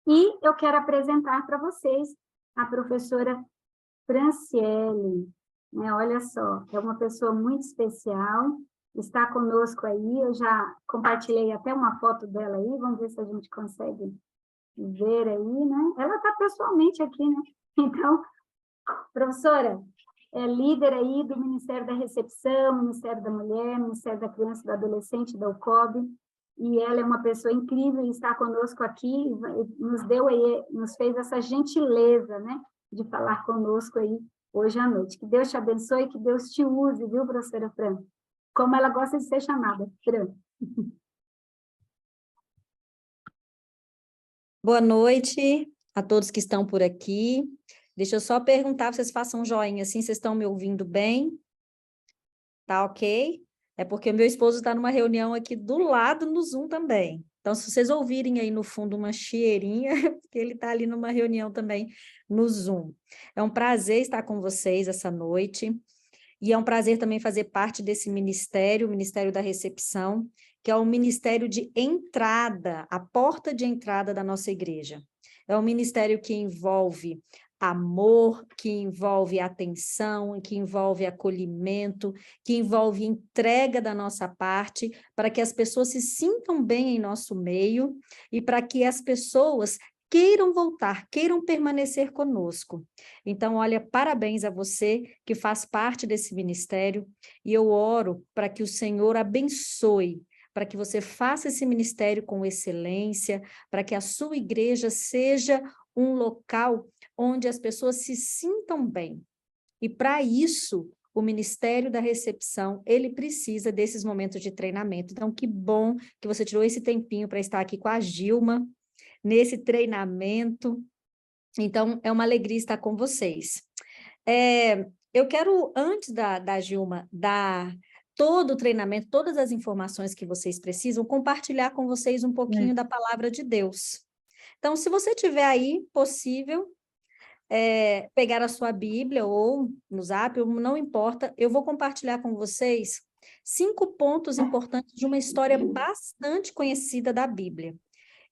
E eu quero apresentar para vocês a professora Franciele, né? Olha só, é uma pessoa muito especial, está conosco aí, eu já compartilhei até uma foto dela aí, vamos ver se a gente consegue ver aí, né? Ela está pessoalmente aqui, né? Então, professora, é líder aí do Ministério da Recepção, Ministério da Mulher, Ministério da Criança e do Adolescente, da UCOB, e ela é uma pessoa incrível e está conosco aqui, nos deu aí, nos fez essa gentileza, né, de falar conosco aí hoje à noite. Que Deus te abençoe, que Deus te use, viu, professora Fran? Como ela gosta de ser chamada, Fran. Boa noite a todos que estão por aqui. Deixa eu só perguntar, vocês façam um joinha assim, vocês estão me ouvindo bem? Tá ok? É porque o meu esposo está numa reunião aqui do lado no Zoom também. Então, se vocês ouvirem aí no fundo uma chieirinha, é porque ele está ali numa reunião também no Zoom. É um prazer estar com vocês essa noite. E é um prazer também fazer parte desse ministério, o Ministério da Recepção, que é o ministério de entrada, a porta de entrada da nossa igreja. É um ministério que envolve amor, que envolve atenção, que envolve acolhimento, que envolve entrega da nossa parte, para que as pessoas se sintam bem em nosso meio e para que as pessoas queiram voltar, queiram permanecer conosco. Então, olha, parabéns a você que faz parte desse ministério, e eu oro para que o Senhor abençoe, para que você faça esse ministério com excelência, para que a sua igreja seja um local onde as pessoas se sintam bem. E para isso, o Ministério da Recepção, ele precisa desses momentos de treinamento. Então, que bom que você tirou esse tempinho para estar aqui com a Gilma, nesse treinamento. Então, é uma alegria estar com vocês. Eu quero, antes da Gilma, dar todo o treinamento, todas as informações que vocês precisam, compartilhar com vocês um pouquinho da palavra de Deus. Então, se você tiver aí, possível, pegar a sua Bíblia ou no Zap, não importa, eu vou compartilhar com vocês 5 pontos importantes de uma história bastante conhecida da Bíblia.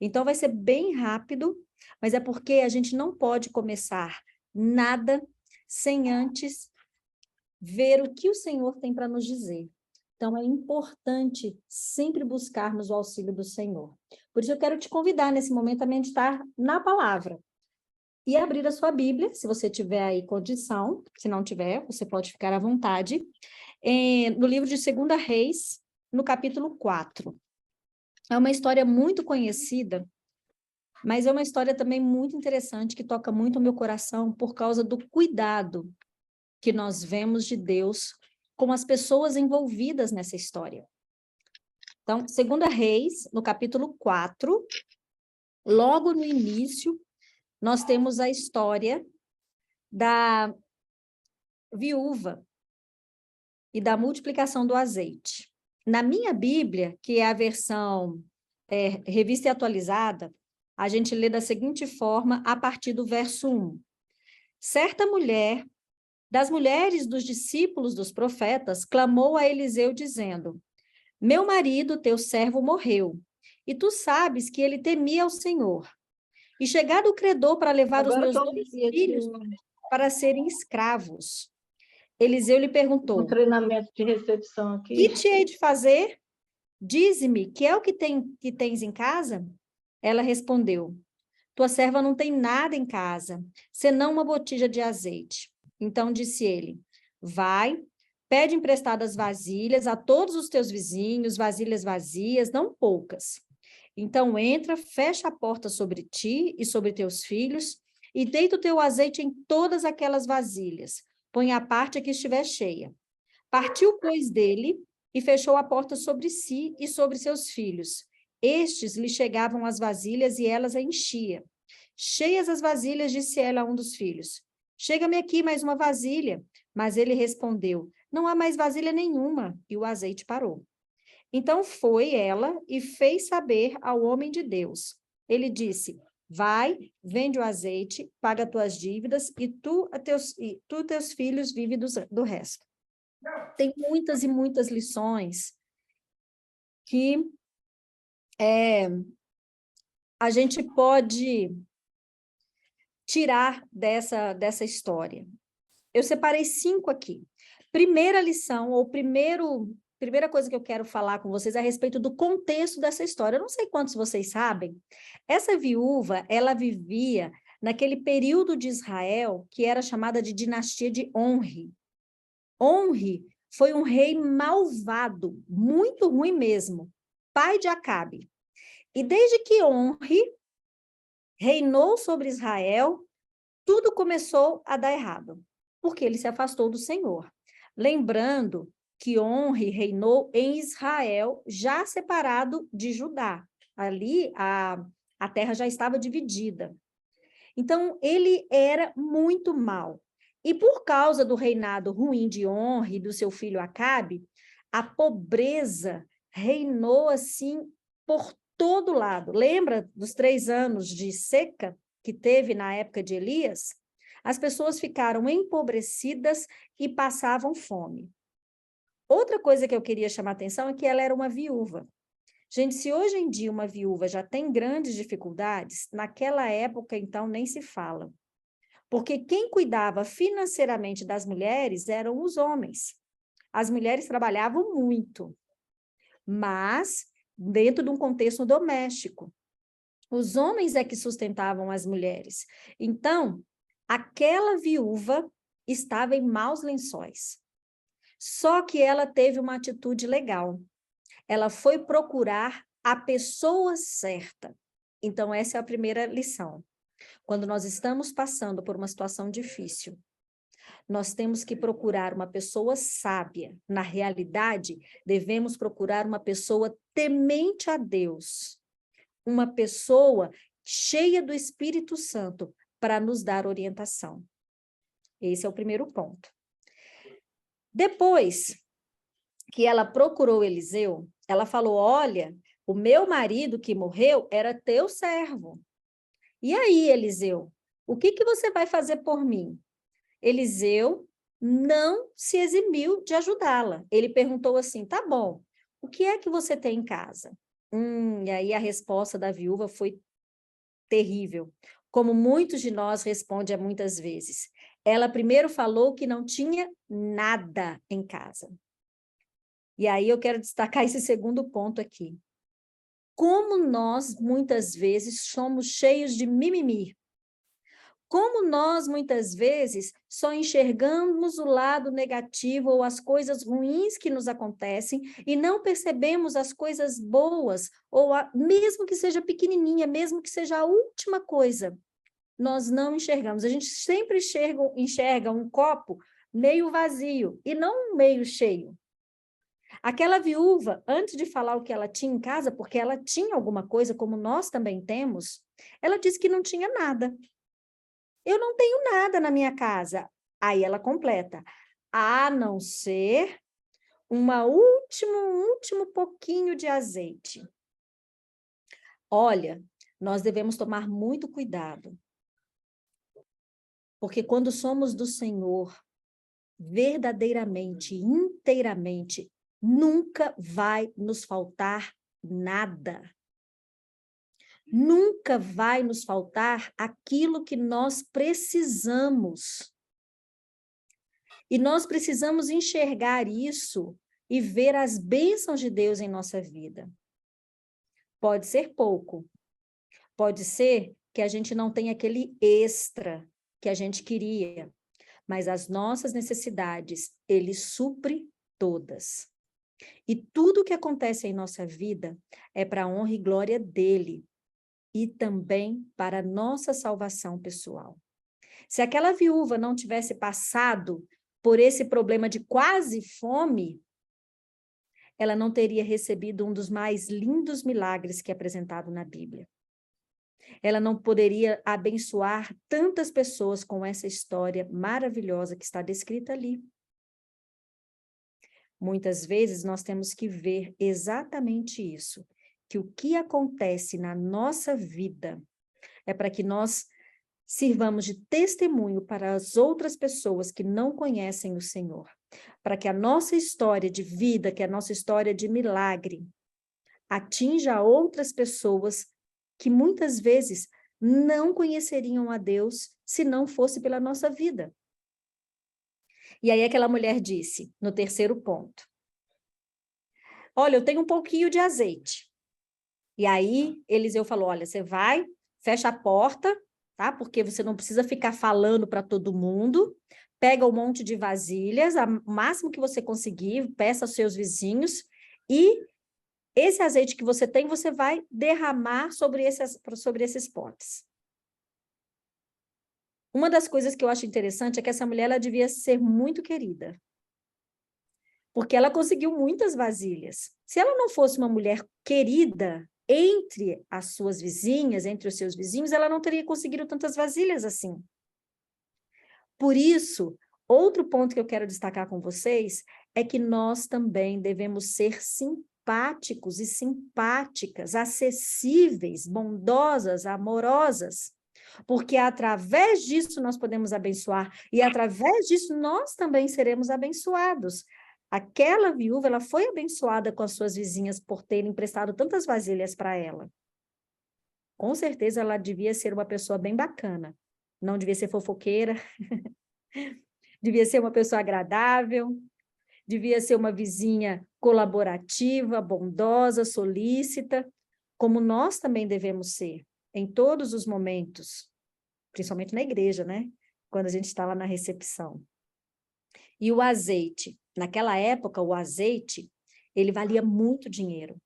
Então, vai ser bem rápido, mas é porque a gente não pode começar nada sem antes ver o que o Senhor tem para nos dizer. Então, é importante sempre buscarmos o auxílio do Senhor. Por isso, eu quero te convidar nesse momento a meditar na palavra e abrir a sua Bíblia, se você tiver aí condição. Se não tiver, você pode ficar à vontade. No livro de 2 Reis, no capítulo 4. É uma história muito conhecida, mas é uma história também muito interessante, que toca muito o meu coração por causa do cuidado que nós vemos de Deus com as pessoas envolvidas nessa história. Então, 2 Reis, no capítulo 4, logo no início, nós temos a história da viúva e da multiplicação do azeite. Na minha Bíblia, que é a versão revista e atualizada, a gente lê da seguinte forma, a partir do verso 1. Certa mulher, das mulheres dos discípulos dos profetas, clamou a Eliseu, dizendo: Meu marido, teu servo, morreu, e tu sabes que ele temia ao Senhor. E chegado o credor para levar os meus 2 filhos para serem escravos. Eliseu lhe perguntou: Um treinamento de recepção aqui. Que te hei de fazer? Dize-me, que é o que tens em casa? Ela respondeu: Tua serva não tem nada em casa, senão uma botija de azeite. Então disse ele: Vai, pede emprestadas vasilhas a todos os teus vizinhos, vasilhas vazias, não poucas. Então entra, fecha a porta sobre ti e sobre teus filhos, e deita o teu azeite em todas aquelas vasilhas. Põe a parte que estiver cheia. Partiu, pois, dele, e fechou a porta sobre si e sobre seus filhos. Estes lhe chegavam as vasilhas e elas a enchia. Cheias as vasilhas, disse ela a um dos filhos: Chega-me aqui mais uma vasilha. Mas ele respondeu: Não há mais vasilha nenhuma. E o azeite parou. Então foi ela e fez saber ao homem de Deus. Ele disse: Vai, vende o azeite, paga tuas dívidas, e teus filhos vivem do resto. Tem muitas e muitas lições que a gente pode tirar dessa história? Eu separei 5 aqui. Primeira lição, ou primeira coisa que eu quero falar com vocês é a respeito do contexto dessa história. Eu não sei quantos vocês sabem, essa viúva, ela vivia naquele período de Israel que era chamada de dinastia de Onri. Onri foi um rei malvado, muito ruim mesmo, pai de Acabe. E desde que Onri reinou sobre Israel, tudo começou a dar errado, porque ele se afastou do Senhor. Lembrando que Onri reinou em Israel, já separado de Judá. Ali a terra já estava dividida. Então, ele era muito mau. E por causa do reinado ruim de Onri e do seu filho Acabe, a pobreza reinou assim por todo lado. Lembra dos 3 anos de seca que teve na época de Elias? As pessoas ficaram empobrecidas e passavam fome. Outra coisa que eu queria chamar a atenção é que ela era uma viúva. Gente, se hoje em dia uma viúva já tem grandes dificuldades, naquela época, então, nem se fala. Porque quem cuidava financeiramente das mulheres eram os homens. As mulheres trabalhavam muito, mas dentro de um contexto doméstico. Os homens é que sustentavam as mulheres. Então, aquela viúva estava em maus lençóis. Só que ela teve uma atitude legal. Ela foi procurar a pessoa certa. Então, essa é a primeira lição. Quando nós estamos passando por uma situação difícil, nós temos que procurar uma pessoa sábia. Na realidade, devemos procurar uma pessoa temente a Deus, uma pessoa cheia do Espírito Santo para nos dar orientação. Esse é o primeiro ponto. Depois que ela procurou Eliseu, ela falou, olha, o meu marido que morreu era teu servo. E aí, Eliseu, o que você vai fazer por mim? Eliseu não se eximiu de ajudá-la. Ele perguntou assim, tá bom, o que é que você tem em casa? E aí a resposta da viúva foi terrível, como muitos de nós respondem muitas vezes. Ela primeiro falou que não tinha nada em casa. E aí eu quero destacar esse segundo ponto aqui. Como nós, muitas vezes, somos cheios de mimimi. Como nós, muitas vezes, só enxergamos o lado negativo ou as coisas ruins que nos acontecem e não percebemos as coisas boas, ou mesmo que seja pequenininha, mesmo que seja a última coisa, nós não enxergamos. A gente sempre enxerga um copo meio vazio e não meio cheio. Aquela viúva, antes de falar o que ela tinha em casa, porque ela tinha alguma coisa, como nós também temos, ela disse que não tinha nada. Eu não tenho nada na minha casa. Aí ela completa, a não ser um último pouquinho de azeite. Olha, nós devemos tomar muito cuidado, porque quando somos do Senhor, verdadeiramente, inteiramente, nunca vai nos faltar nada. Nunca vai nos faltar aquilo que nós precisamos. E nós precisamos enxergar isso e ver as bênçãos de Deus em nossa vida. Pode ser pouco. Pode ser que a gente não tenha aquele extra que a gente queria. Mas as nossas necessidades, Ele supre todas. E tudo que acontece em nossa vida é para a honra e glória dEle. E também para a nossa salvação pessoal. Se aquela viúva não tivesse passado por esse problema de quase fome, ela não teria recebido um dos mais lindos milagres que é apresentado na Bíblia. Ela não poderia abençoar tantas pessoas com essa história maravilhosa que está descrita ali. Muitas vezes nós temos que ver exatamente isso, que o que acontece na nossa vida é para que nós sirvamos de testemunho para as outras pessoas que não conhecem o Senhor, para que a nossa história de vida, que a nossa história de milagre, atinja outras pessoas que muitas vezes não conheceriam a Deus se não fosse pela nossa vida. E aí aquela mulher disse, no terceiro ponto, olha, eu tenho um pouquinho de azeite. E aí Eliseu falou, olha, você vai, fecha a porta, tá? Porque você não precisa ficar falando para todo mundo, pega um monte de vasilhas, o máximo que você conseguir, peça aos seus vizinhos, e esse azeite que você tem, você vai derramar sobre esses potes. Uma das coisas que eu acho interessante é que essa mulher, ela devia ser muito querida, porque ela conseguiu muitas vasilhas. Se ela não fosse uma mulher querida entre as suas vizinhas, entre os seus vizinhos, ela não teria conseguido tantas vasilhas assim. Por isso, outro ponto que eu quero destacar com vocês é que nós também devemos ser simpáticos e simpáticas, acessíveis, bondosas, amorosas, porque através disso nós podemos abençoar e através disso nós também seremos abençoados. Aquela viúva, ela foi abençoada com as suas vizinhas por terem emprestado tantas vasilhas para ela. Com certeza ela devia ser uma pessoa bem bacana, não devia ser fofoqueira, devia ser uma pessoa agradável, devia ser uma vizinha colaborativa, bondosa, solícita, como nós também devemos ser, em todos os momentos, principalmente na igreja, né? Quando a gente está lá na recepção. E o azeite, naquela época, o azeite, ele valia muito dinheiro.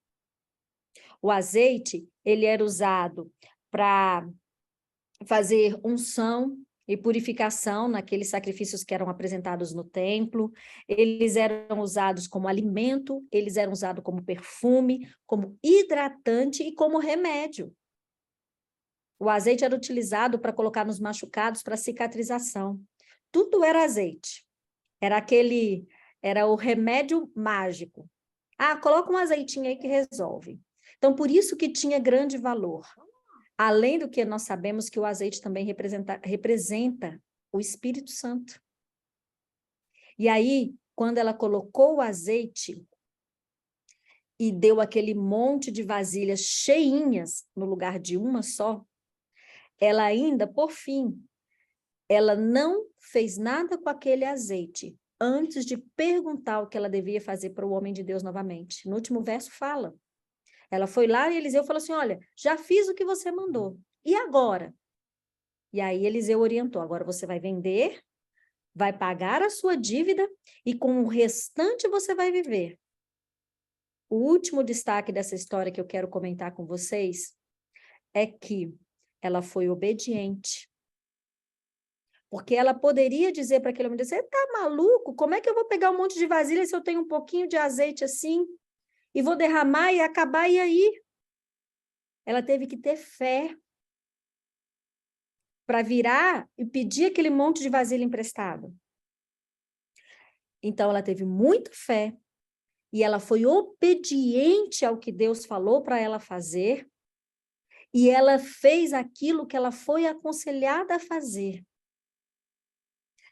O azeite, ele era usado para fazer unção e purificação naqueles sacrifícios que eram apresentados no templo, eles eram usados como alimento, eles eram usados como perfume, como hidratante e como remédio. O azeite era utilizado para colocar nos machucados para cicatrização. Tudo era azeite. Era o remédio mágico. Ah, coloca um azeitinho aí que resolve. Então, por isso que tinha grande valor. Além do que nós sabemos que o azeite também representa o Espírito Santo. E aí, quando ela colocou o azeite e deu aquele monte de vasilhas cheinhas no lugar de uma só, ela ainda, por fim, ela não fez nada com aquele azeite antes de perguntar o que ela devia fazer para o homem de Deus novamente. No último verso fala. Ela foi lá e Eliseu falou assim, olha, já fiz o que você mandou. E agora? E aí Eliseu orientou, agora você vai vender, vai pagar a sua dívida e com o restante você vai viver. O último destaque dessa história que eu quero comentar com vocês é que ela foi obediente. Porque ela poderia dizer para aquele homem, você tá maluco? Como é que eu vou pegar um monte de vasilha se eu tenho um pouquinho de azeite assim? E vou derramar e acabar e aí? Ela teve que ter fé para virar e pedir aquele monte de vasilha emprestado. Então, ela teve muita fé e ela foi obediente ao que Deus falou para ela fazer e ela fez aquilo que ela foi aconselhada a fazer.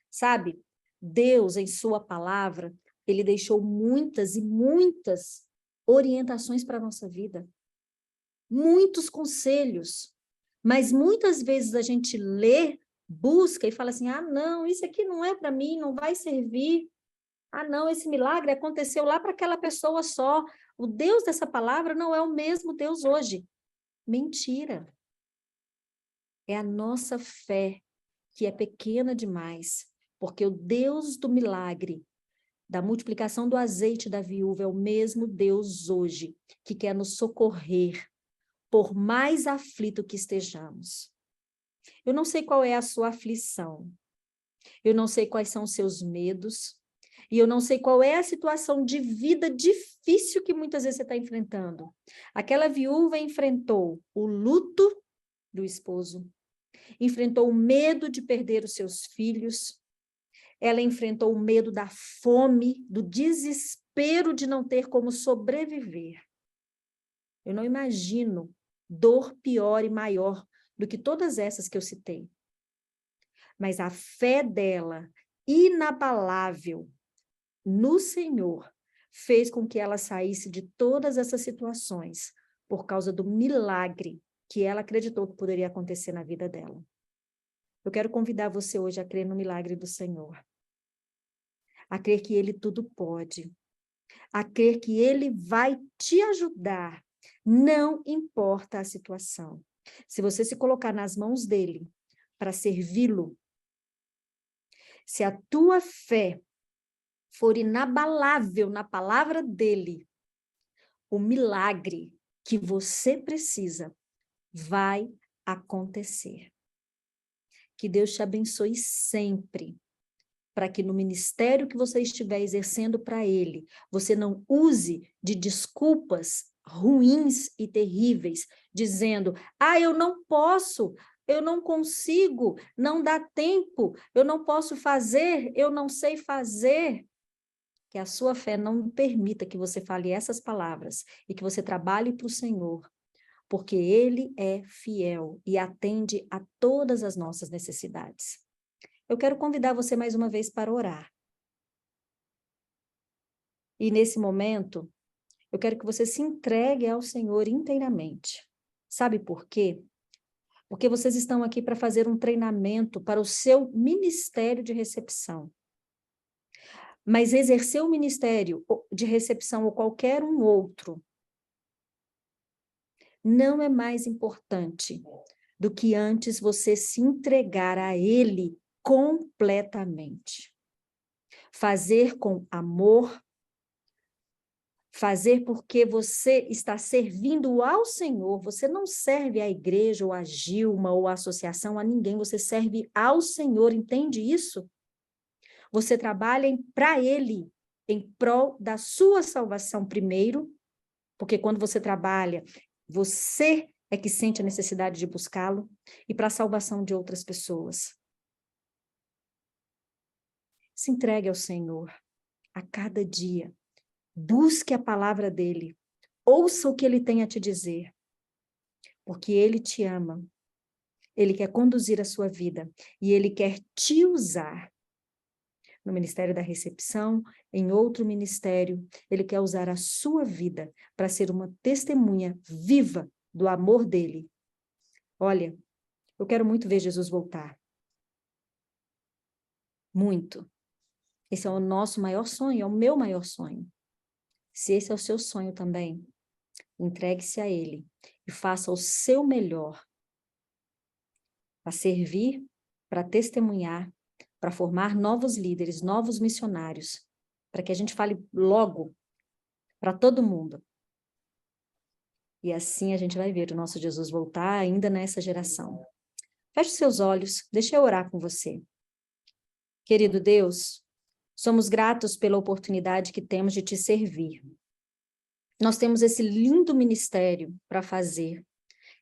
Sabe, Deus, em sua palavra, ele deixou muitas e muitas orientações para a nossa vida. Muitos conselhos. Mas muitas vezes a gente lê, busca e fala assim, ah, não, isso aqui não é para mim, não vai servir. Ah, não, esse milagre aconteceu lá para aquela pessoa só. O Deus dessa palavra não é o mesmo Deus hoje. Mentira. É a nossa fé que é pequena demais, porque o Deus do milagre, da multiplicação do azeite da viúva, é o mesmo Deus hoje, que quer nos socorrer, por mais aflito que estejamos. Eu não sei qual é a sua aflição, eu não sei quais são os seus medos, e eu não sei qual é a situação de vida difícil que muitas vezes você está enfrentando. Aquela viúva enfrentou o luto do esposo, enfrentou o medo de perder os seus filhos, ela enfrentou o medo da fome, do desespero de não ter como sobreviver. Eu não imagino dor pior e maior do que todas essas que eu citei. Mas a fé dela, inabalável no Senhor, fez com que ela saísse de todas essas situações por causa do milagre que ela acreditou que poderia acontecer na vida dela. Eu quero convidar você hoje a crer no milagre do Senhor, a crer que Ele tudo pode, a crer que Ele vai te ajudar, não importa a situação. Se você se colocar nas mãos dEle para servi-lo, se a tua fé for inabalável na palavra dEle, o milagre que você precisa vai acontecer. Que Deus te abençoe sempre, para que no ministério que você estiver exercendo para Ele, você não use de desculpas ruins e terríveis, dizendo, eu não posso, eu não consigo, não dá tempo, eu não posso fazer, eu não sei fazer. Que a sua fé não permita que você fale essas palavras e que você trabalhe para o Senhor, porque Ele é fiel e atende a todas as nossas necessidades. Eu quero convidar você mais uma vez para orar. E nesse momento, eu quero que você se entregue ao Senhor inteiramente. Sabe por quê? Porque vocês estão aqui para fazer um treinamento para o seu ministério de recepção. Mas exercer o ministério de recepção ou qualquer um outro não é mais importante do que antes você se entregar a Ele completamente. Fazer com amor, fazer porque você está servindo ao Senhor, você não serve à igreja, ou à Gilma, ou à associação, a ninguém, você serve ao Senhor, entende isso? Você trabalha para Ele, em prol da sua salvação primeiro, porque quando você trabalha, você é que sente a necessidade de buscá-lo, e para a salvação de outras pessoas. Se entregue ao Senhor a cada dia. Busque a palavra dele. Ouça o que ele tem a te dizer. Porque ele te ama. Ele quer conduzir a sua vida. E ele quer te usar. No Ministério da Recepção, em outro ministério, ele quer usar a sua vida para ser uma testemunha viva do amor dele. Olha, eu quero muito ver Jesus voltar. Muito. Esse é o nosso maior sonho, é o meu maior sonho. Se esse é o seu sonho também, entregue-se a Ele e faça o seu melhor para servir, para testemunhar, para formar novos líderes, novos missionários, para que a gente fale logo para todo mundo. E assim a gente vai ver o nosso Jesus voltar ainda nessa geração. Feche seus olhos, deixa eu orar com você. Querido Deus, somos gratos pela oportunidade que temos de te servir. Nós temos esse lindo ministério para fazer.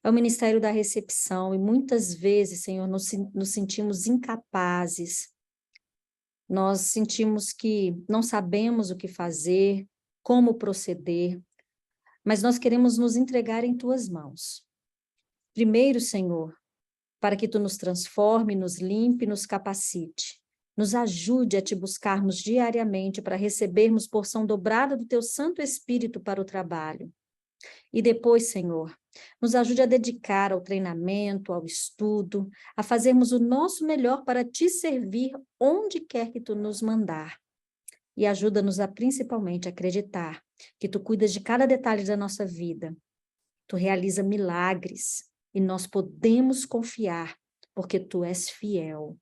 É o ministério da recepção e muitas vezes, Senhor, nos sentimos incapazes. Nós sentimos que não sabemos o que fazer, como proceder, mas nós queremos nos entregar em tuas mãos. Primeiro, Senhor, para que tu nos transforme, nos limpe, nos capacite. Nos ajude a te buscarmos diariamente para recebermos porção dobrada do teu Santo Espírito para o trabalho. E depois, Senhor, nos ajude a dedicar ao treinamento, ao estudo, a fazermos o nosso melhor para te servir onde quer que tu nos mandar. E ajuda-nos a principalmente acreditar que tu cuidas de cada detalhe da nossa vida. Tu realiza milagres e nós podemos confiar porque tu és fiel.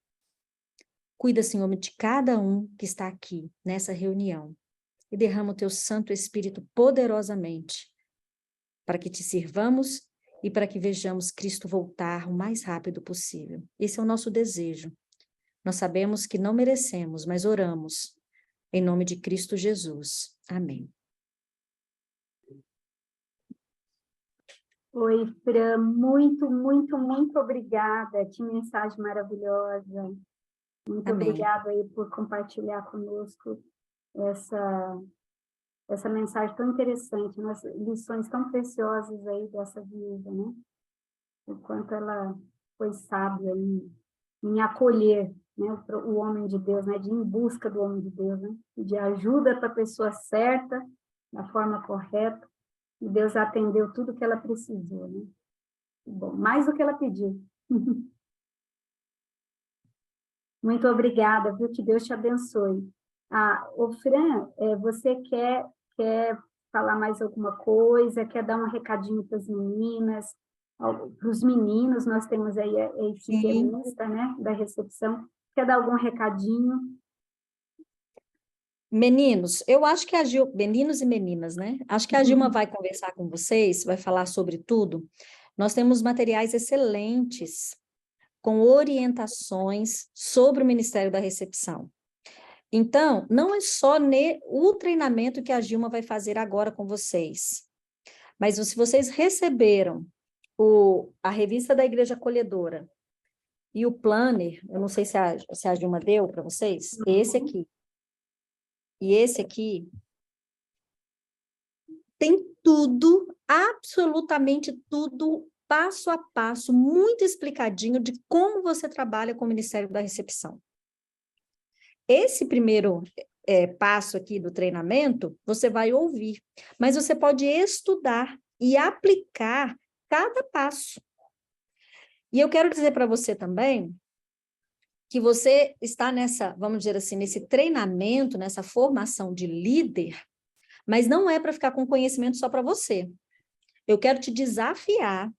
Cuida, Senhor, de cada um que está aqui nessa reunião e derrama o teu Santo Espírito poderosamente para que te sirvamos e para que vejamos Cristo voltar o mais rápido possível. Esse é o nosso desejo. Nós sabemos que não merecemos, mas oramos em nome de Cristo Jesus. Amém. Oi, Fran, muito, muito, muito obrigada. Que mensagem maravilhosa. Muito Amém. obrigada aí por compartilhar conosco essa mensagem tão interessante, umas lições tão preciosas aí dessa vida, né? O quanto ela foi sábia em acolher, né, o homem de Deus, né, de ir em busca do homem de Deus, né, de ajuda para a pessoa certa, da forma correta, e Deus atendeu tudo que ela precisou, né? Bom, mais do que ela pediu. Muito obrigada, viu? Que Deus te abençoe. Ô Fran, você quer falar mais alguma coisa? Quer dar um recadinho para as meninas? Para os meninos, nós temos aí a equipe mista, né, da recepção. Quer dar algum recadinho? Meninos, eu acho que meninos e meninas, né? Acho que a Gilma vai conversar com vocês, vai falar sobre tudo. Nós temos materiais excelentes com orientações sobre o Ministério da Recepção. Então, não é só o treinamento que a Gilma vai fazer agora com vocês, mas se vocês receberam a revista da Igreja Acolhedora e o planner, eu não sei se a Gilma deu para vocês, esse aqui. E esse aqui tem tudo, absolutamente tudo, passo a passo, muito explicadinho de como você trabalha com o Ministério da Recepção. Esse primeiro passo aqui do treinamento, você vai ouvir, mas você pode estudar e aplicar cada passo. E eu quero dizer para você também que você está vamos dizer assim, nesse treinamento, nessa formação de líder, mas não é para ficar com conhecimento só para você. Eu quero te desafiar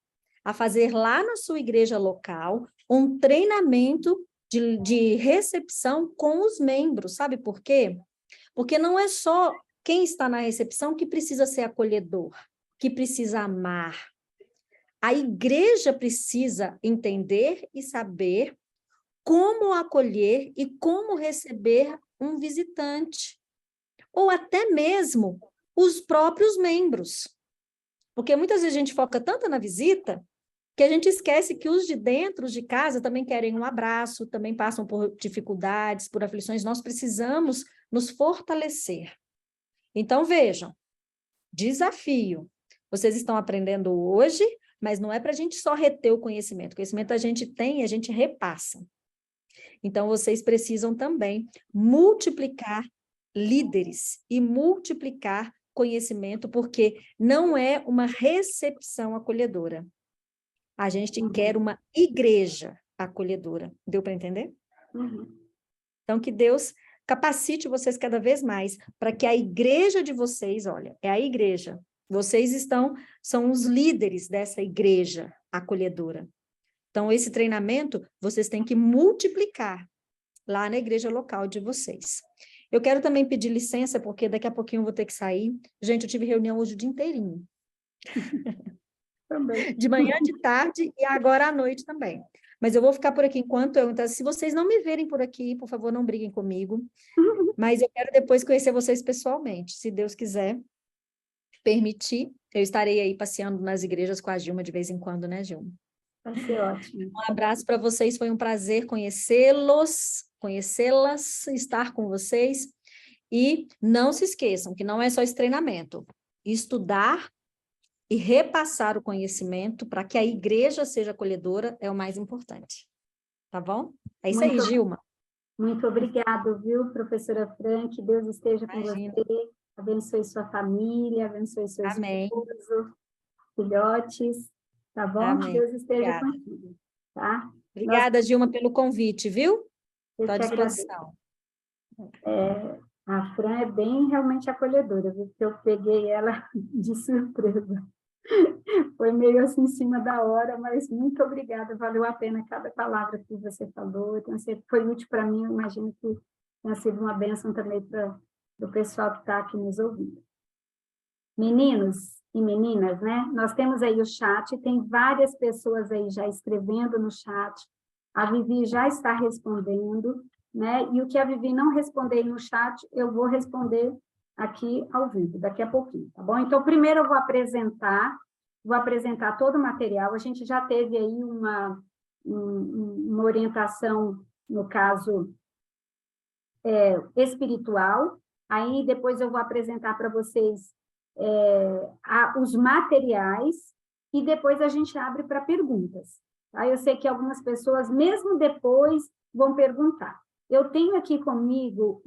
a fazer lá na sua igreja local um treinamento de recepção com os membros. Sabe por quê? Porque não é só quem está na recepção que precisa ser acolhedor, que precisa amar. A igreja precisa entender e saber como acolher e como receber um visitante, ou até mesmo os próprios membros. Porque muitas vezes a gente foca tanto na visita que a gente esquece que os de dentro, os de casa, também querem um abraço, também passam por dificuldades, por aflições. Nós precisamos nos fortalecer. Então, vejam, desafio. Vocês estão aprendendo hoje, mas não é para a gente só reter o conhecimento. O conhecimento a gente tem e a gente repassa. Então, vocês precisam também multiplicar líderes e multiplicar conhecimento, porque não é uma recepção acolhedora. A gente quer uma igreja acolhedora. Deu para entender? Então, que Deus capacite vocês cada vez mais para que a igreja de vocês, olha, é a igreja. Vocês são os líderes dessa igreja acolhedora. Então, esse treinamento, vocês têm que multiplicar lá na igreja local de vocês. Eu quero também pedir licença, porque daqui a pouquinho eu vou ter que sair. Gente, eu tive reunião hoje o dia inteirinho. Também. De manhã, de tarde e agora à noite também. Mas eu vou ficar por aqui enquanto então, se vocês não me verem por aqui, por favor, não briguem comigo. Mas eu quero depois conhecer vocês pessoalmente, se Deus quiser permitir. Eu estarei aí passeando nas igrejas com a Gilma de vez em quando, né, Gilma? Vai ser ótimo. Um abraço para vocês, foi um prazer conhecê-las, estar com vocês. E não se esqueçam que não é só esse treinamento. Estudar e repassar o conhecimento para que a igreja seja acolhedora é o mais importante. Tá bom? É isso aí, Gilma. Muito obrigada, viu, professora Fran? Que Deus esteja com você, abençoe sua família, abençoe seu esposo, filhotes, tá bom? Amém. Deus esteja contigo, tá? Obrigada, Gilma, pelo convite, viu? Estou à disposição. A Fran é bem realmente acolhedora, viu? Porque eu peguei ela de surpresa. Foi meio assim em cima da hora, mas muito obrigada, valeu a pena cada palavra que você falou, então, foi útil para mim, eu imagino que tenha sido uma bênção também para o pessoal que está aqui nos ouvindo. Meninos e meninas, né? Nós temos aí o chat, tem várias pessoas aí já escrevendo no chat, a Vivi já está respondendo, né? E o que a Vivi não responder no chat, eu vou responder aqui ao vivo, daqui a pouquinho, tá bom? Então, primeiro eu vou apresentar todo o material, a gente já teve aí uma orientação, no caso, espiritual, aí depois eu vou apresentar para vocês os materiais, e depois a gente abre para perguntas, tá? Eu sei que algumas pessoas, mesmo depois, vão perguntar. Eu tenho aqui comigo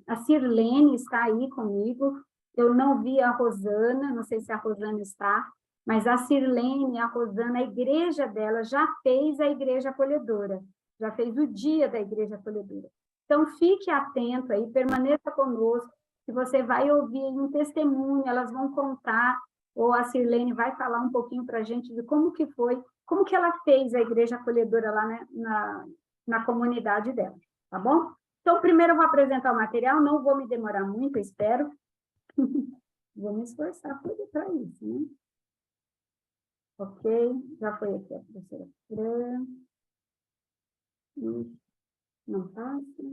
a Sirlene está aí comigo, eu não vi a Rosana, não sei se a Rosana está, Mas a Sirlene, a Rosana, a igreja dela já fez a igreja acolhedora, já fez o dia da igreja acolhedora. Então, fique atento aí, permaneça conosco, que você vai ouvir um testemunho, elas vão contar, ou a Sirlene vai falar um pouquinho para a gente de como que foi, como que ela fez a igreja acolhedora lá, né, na comunidade dela, tá bom? Então, primeiro eu vou apresentar o material, não vou me demorar muito, eu espero. Vou me esforçar para isso, né? Ok, já foi aqui a professora Fran. Não passa.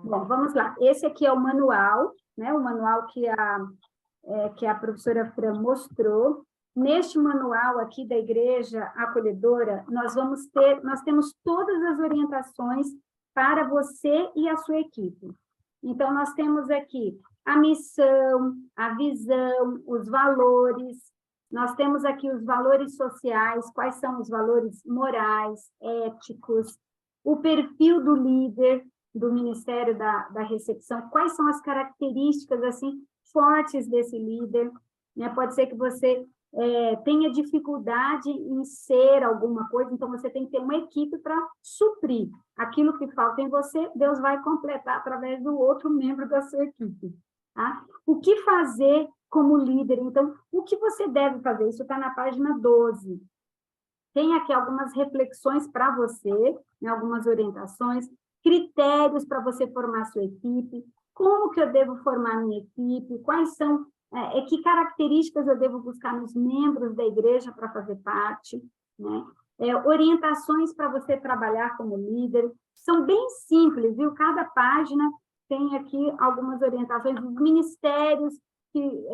Bom, vamos lá. Esse aqui é o manual, né? O manual que a professora Fran mostrou. Neste manual aqui da Igreja Acolhedora, nós temos todas as orientações para você e a sua equipe. Então, nós temos aqui a missão, a visão, os valores, nós temos aqui os valores sociais, quais são os valores morais, éticos, o perfil do líder do Ministério da Recepção, quais são as características, assim, fortes desse líder, né? Pode ser que você tenha dificuldade em ser alguma coisa, então você tem que ter uma equipe para suprir aquilo que falta em você, Deus vai completar através do outro membro da sua equipe. Tá? O que fazer como líder? Então, o que você deve fazer? Isso está na página 12. Tem aqui algumas reflexões para você, né, algumas orientações, critérios para você formar sua equipe, como que eu devo formar minha equipe, quais são, que características eu devo buscar nos membros da igreja para fazer parte, né? Orientações para você trabalhar como líder, são bem simples, viu? Cada página tem aqui algumas orientações dos ministérios que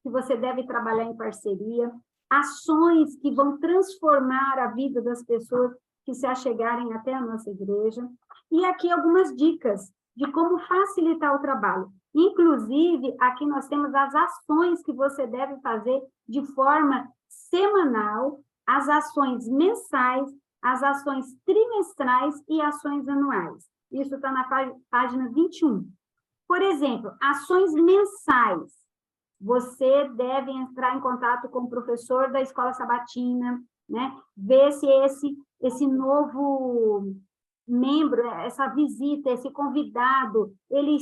você deve trabalhar em parceria, ações que vão transformar a vida das pessoas que se achegarem até a nossa igreja, e aqui algumas dicas de como facilitar o trabalho. Inclusive, aqui nós temos as ações que você deve fazer de forma semanal, as ações mensais, as ações trimestrais e ações anuais. Isso está na página 21. Por exemplo, ações mensais. Você deve entrar em contato com o professor da escola sabatina, né? Ver se esse novo membro, essa visita, esse convidado, ele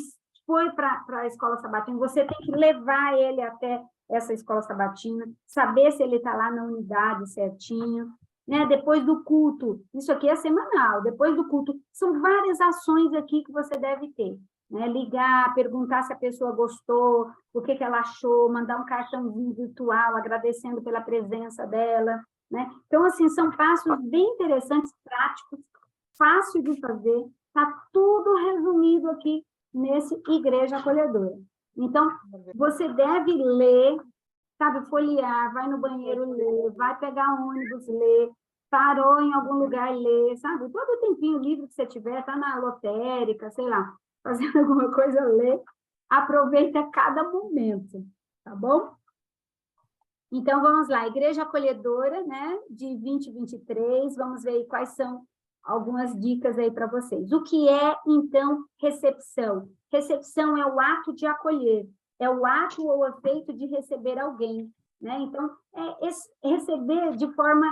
foi para a escola sabatina, você tem que levar ele até essa escola sabatina, saber se ele está lá na unidade certinho, né? Depois do culto, isso aqui é semanal, depois do culto, são várias ações aqui que você deve ter, né? Ligar, perguntar se a pessoa gostou, o que ela achou, mandar um cartãozinho virtual agradecendo pela presença dela, né? Então, assim, são passos bem interessantes, práticos, fácil de fazer, está tudo resumido aqui nesse Igreja Acolhedora. Então, você deve ler, sabe, folhear, vai no banheiro ler, vai pegar ônibus ler, parou em algum lugar ler, sabe? Todo tempinho livre que você tiver, está na lotérica, sei lá, fazendo alguma coisa, ler, aproveita cada momento, tá bom? Então, vamos lá, Igreja Acolhedora, né, de 2023, vamos ver aí quais são algumas dicas aí para vocês. O que é, então, recepção? Recepção é o ato de acolher, é o ato ou efeito de receber alguém, né? Então, receber de forma,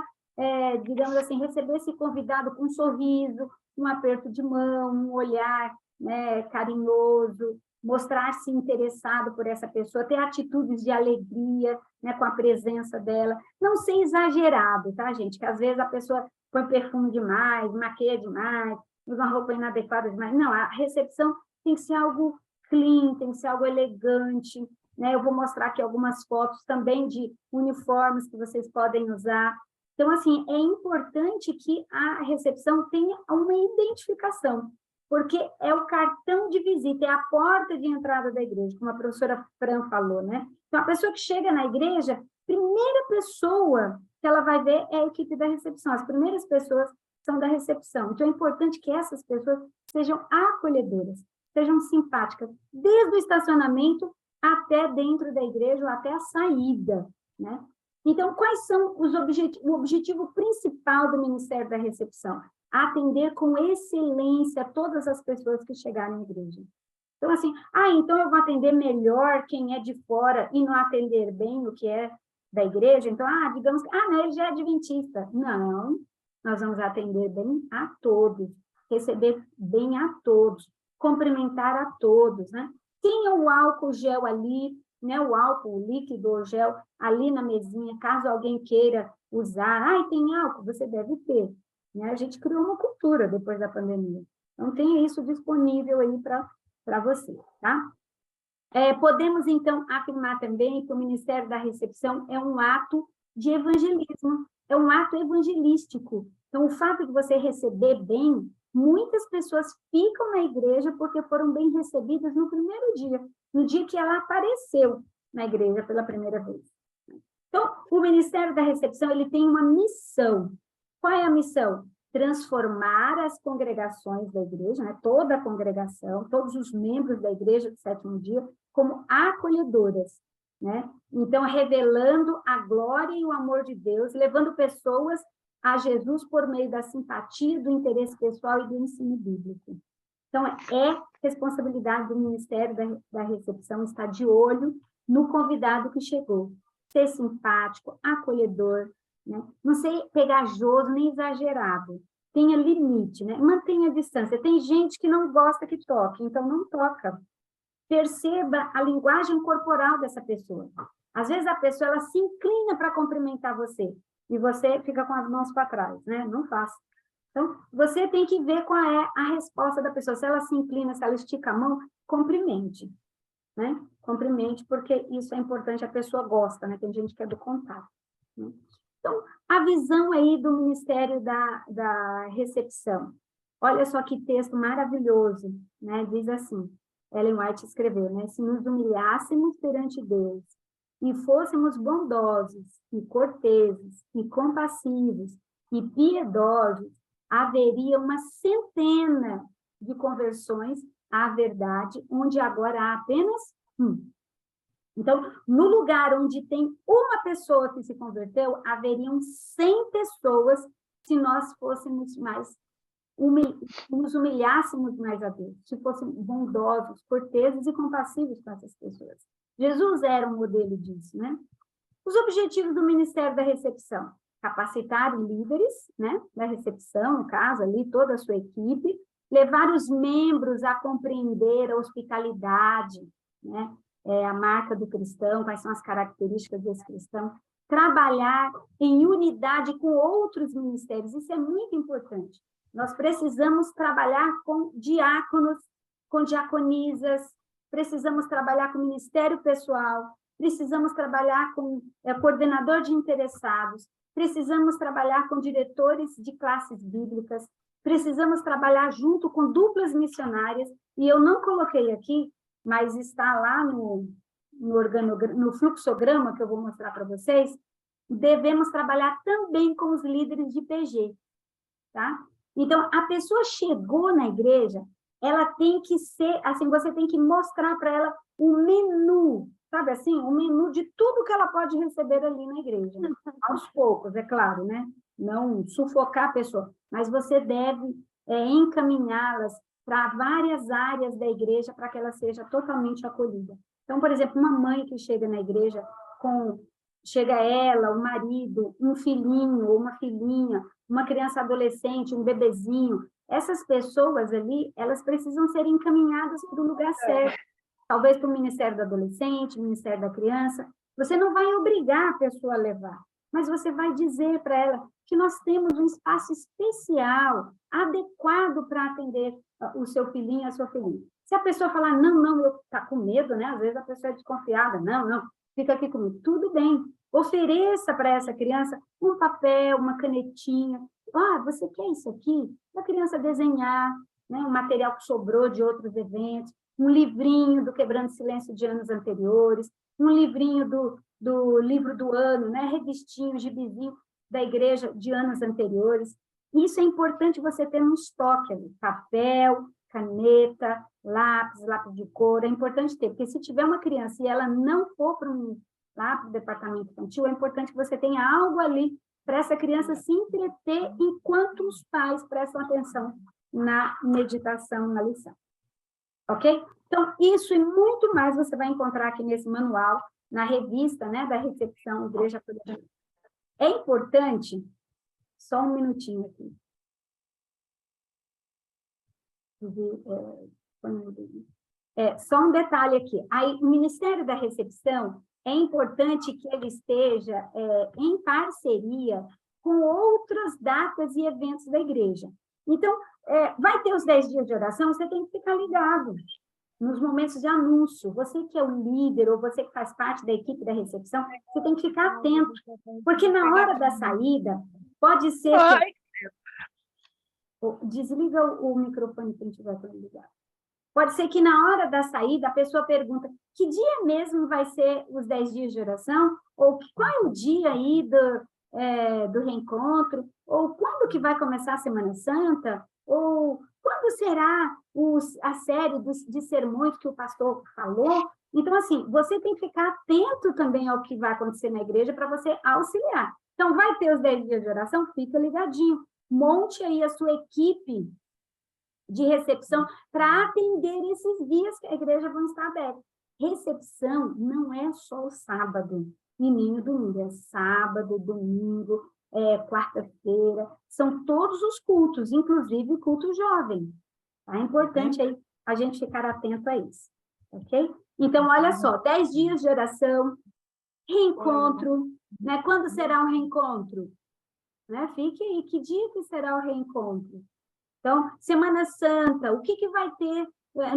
digamos assim, receber esse convidado com um sorriso, um aperto de mão, um olhar, né, carinhoso, mostrar-se interessado por essa pessoa, ter atitudes de alegria, né, com a presença dela, não ser exagerado, tá, gente? Que às vezes a pessoa põe perfume demais, maquia demais, usa uma roupa inadequada demais. Não, a recepção tem que ser algo clean, tem que ser algo elegante, né? Eu vou mostrar aqui algumas fotos também de uniformes que vocês podem usar. Então, assim, é importante que a recepção tenha uma identificação, porque é o cartão de visita, é a porta de entrada da igreja, como a professora Fran falou, né? Então, a pessoa que chega na igreja, primeira pessoa que ela vai ver é a equipe da recepção. As primeiras pessoas são da recepção. Então, é importante que essas pessoas sejam acolhedoras, sejam simpáticas, desde o estacionamento até dentro da igreja ou até a saída, né? Então, quais são o objetivo principal do Ministério da Recepção? Atender com excelência todas as pessoas que chegarem à igreja. Então, assim, então eu vou atender melhor quem é de fora e não atender bem o que é da igreja? Então, digamos que, não, ele já é adventista. Não, nós vamos atender bem a todos, receber bem a todos, cumprimentar a todos, né? Tenha o álcool gel ali, né? O álcool, o líquido ou gel ali na mesinha, caso alguém queira usar. Tem álcool? Você deve ter. Né? A gente criou uma cultura depois da pandemia. Então, tenha isso disponível aí para você, tá? Podemos, então, afirmar também que o Ministério da Recepção é um ato de evangelismo, é um ato evangelístico. Então, o fato de você receber bem, muitas pessoas ficam na igreja porque foram bem recebidas no primeiro dia, no dia que ela apareceu na igreja pela primeira vez. Então, o Ministério da Recepção, ele tem uma missão. Qual é a missão? Transformar as congregações da igreja, né, toda a congregação, todos os membros da igreja do sétimo dia, como acolhedoras, né? Então, revelando a glória e o amor de Deus, levando pessoas a Jesus por meio da simpatia, do interesse pessoal e do ensino bíblico. Então, é responsabilidade do Ministério da Recepção estar de olho no convidado que chegou, ser simpático, acolhedor, né? Não ser pegajoso nem exagerado, tenha limite, né? Mantenha a distância. Tem gente que não gosta que toque, então não toca. Perceba a linguagem corporal dessa pessoa. Às vezes a pessoa ela se inclina para cumprimentar você e você fica com as mãos para trás, né? Não faça. Então, você tem que ver qual é a resposta da pessoa. Se ela se inclina, se ela estica a mão, cumprimente, né? Cumprimente, porque isso é importante, a pessoa gosta, né? Tem gente que é do contato, né? Então, a visão aí do Ministério da Recepção. Olha só que texto maravilhoso, né? Diz assim, Ellen White escreveu, né? Se nos humilhássemos perante Deus e fôssemos bondosos e corteses e compassivos e piedosos, haveria uma centena de conversões à verdade, onde agora há apenas um. Então, no lugar onde tem uma pessoa que se converteu, haveriam 100 pessoas se nós fôssemos mais, nos humilhássemos mais a Deus, se fôssemos bondosos, corteses e compassivos com essas pessoas. Jesus era um modelo disso, né? Os objetivos do Ministério da Recepção: capacitar líderes, né, da recepção, no caso ali, toda a sua equipe, levar os membros a compreender a hospitalidade, né, a marca do cristão, quais são as características desse cristão, trabalhar em unidade com outros ministérios, isso é muito importante. Nós precisamos trabalhar com diáconos, com diaconisas, precisamos trabalhar com ministério pessoal, precisamos trabalhar com coordenador de interessados, precisamos trabalhar com diretores de classes bíblicas, precisamos trabalhar junto com duplas missionárias, e eu não coloquei aqui, mas está lá no fluxograma que eu vou mostrar para vocês, devemos trabalhar também com os líderes de PG, tá? Então, a pessoa chegou na igreja, ela tem que ser, assim, você tem que mostrar para ela o menu, sabe assim, o menu de tudo que ela pode receber ali na igreja. Aos poucos, é claro, né? Não sufocar a pessoa, mas você deve encaminhá-las para várias áreas da igreja para que ela seja totalmente acolhida. Então, por exemplo, uma mãe que chega na igreja chega ela, o marido, um filhinho ou uma filhinha, uma criança adolescente, um bebezinho, essas pessoas ali, elas precisam ser encaminhadas para o lugar certo. Talvez para o Ministério do Adolescente, Ministério da Criança. Você não vai obrigar a pessoa a levar, mas você vai dizer para ela que nós temos um espaço especial, adequado para atender o seu filhinho, a sua filhinha. Se a pessoa falar, não, eu tá com medo, né? Às vezes a pessoa é desconfiada, não, fica aqui comigo. Tudo bem, ofereça para essa criança um papel, uma canetinha. Você quer isso aqui? A criança desenhar, né? Um material que sobrou de outros eventos, um livrinho do Quebrando Silêncio de anos anteriores, um livrinho do livro do ano, né? Revistinho, gibizinho da igreja de anos anteriores. Isso é importante você ter no estoque ali, papel, caneta, lápis de cor, é importante ter, porque se tiver uma criança e ela não for lá para o departamento infantil, é importante que você tenha algo ali para essa criança se entreter enquanto os pais prestam atenção na meditação, na lição. Ok? Então, isso e muito mais você vai encontrar aqui nesse manual, na revista, né, da recepção Igreja Acolhedora. É importante, só um minutinho aqui. Só um detalhe aqui. Aí, o Ministério da Recepção, é importante que ele esteja em parceria com outras datas e eventos da igreja. Então, vai ter os 10 dias de oração, você tem que ficar ligado nos momentos de anúncio. Você que é o líder, ou você que faz parte da equipe da recepção, você tem que ficar atento, porque na hora da saída, pode ser que... Desliga o microfone quem estiver ligado. Pode ser que na hora da saída a pessoa pergunta que dia mesmo vai ser os 10 dias de oração, ou qual é o dia aí do reencontro, ou quando que vai começar a Semana Santa, ou quando será a série de sermões que o pastor falou. Então, assim, você tem que ficar atento também ao que vai acontecer na igreja para você auxiliar. Então, vai ter os 10 dias de oração? Fica ligadinho. Monte aí a sua equipe de recepção para atender esses dias que a igreja vai estar aberta. Recepção não é só o sábado e nem o domingo, é sábado, domingo, quarta-feira, são todos os cultos, inclusive o culto jovem. Tá? É importante aí a gente ficar atento a isso, ok? Então, olha só, 10 dias de oração, reencontro, né? Quando será o reencontro? Né? Fique aí, que dia que será o reencontro? Então, Semana Santa, o que vai ter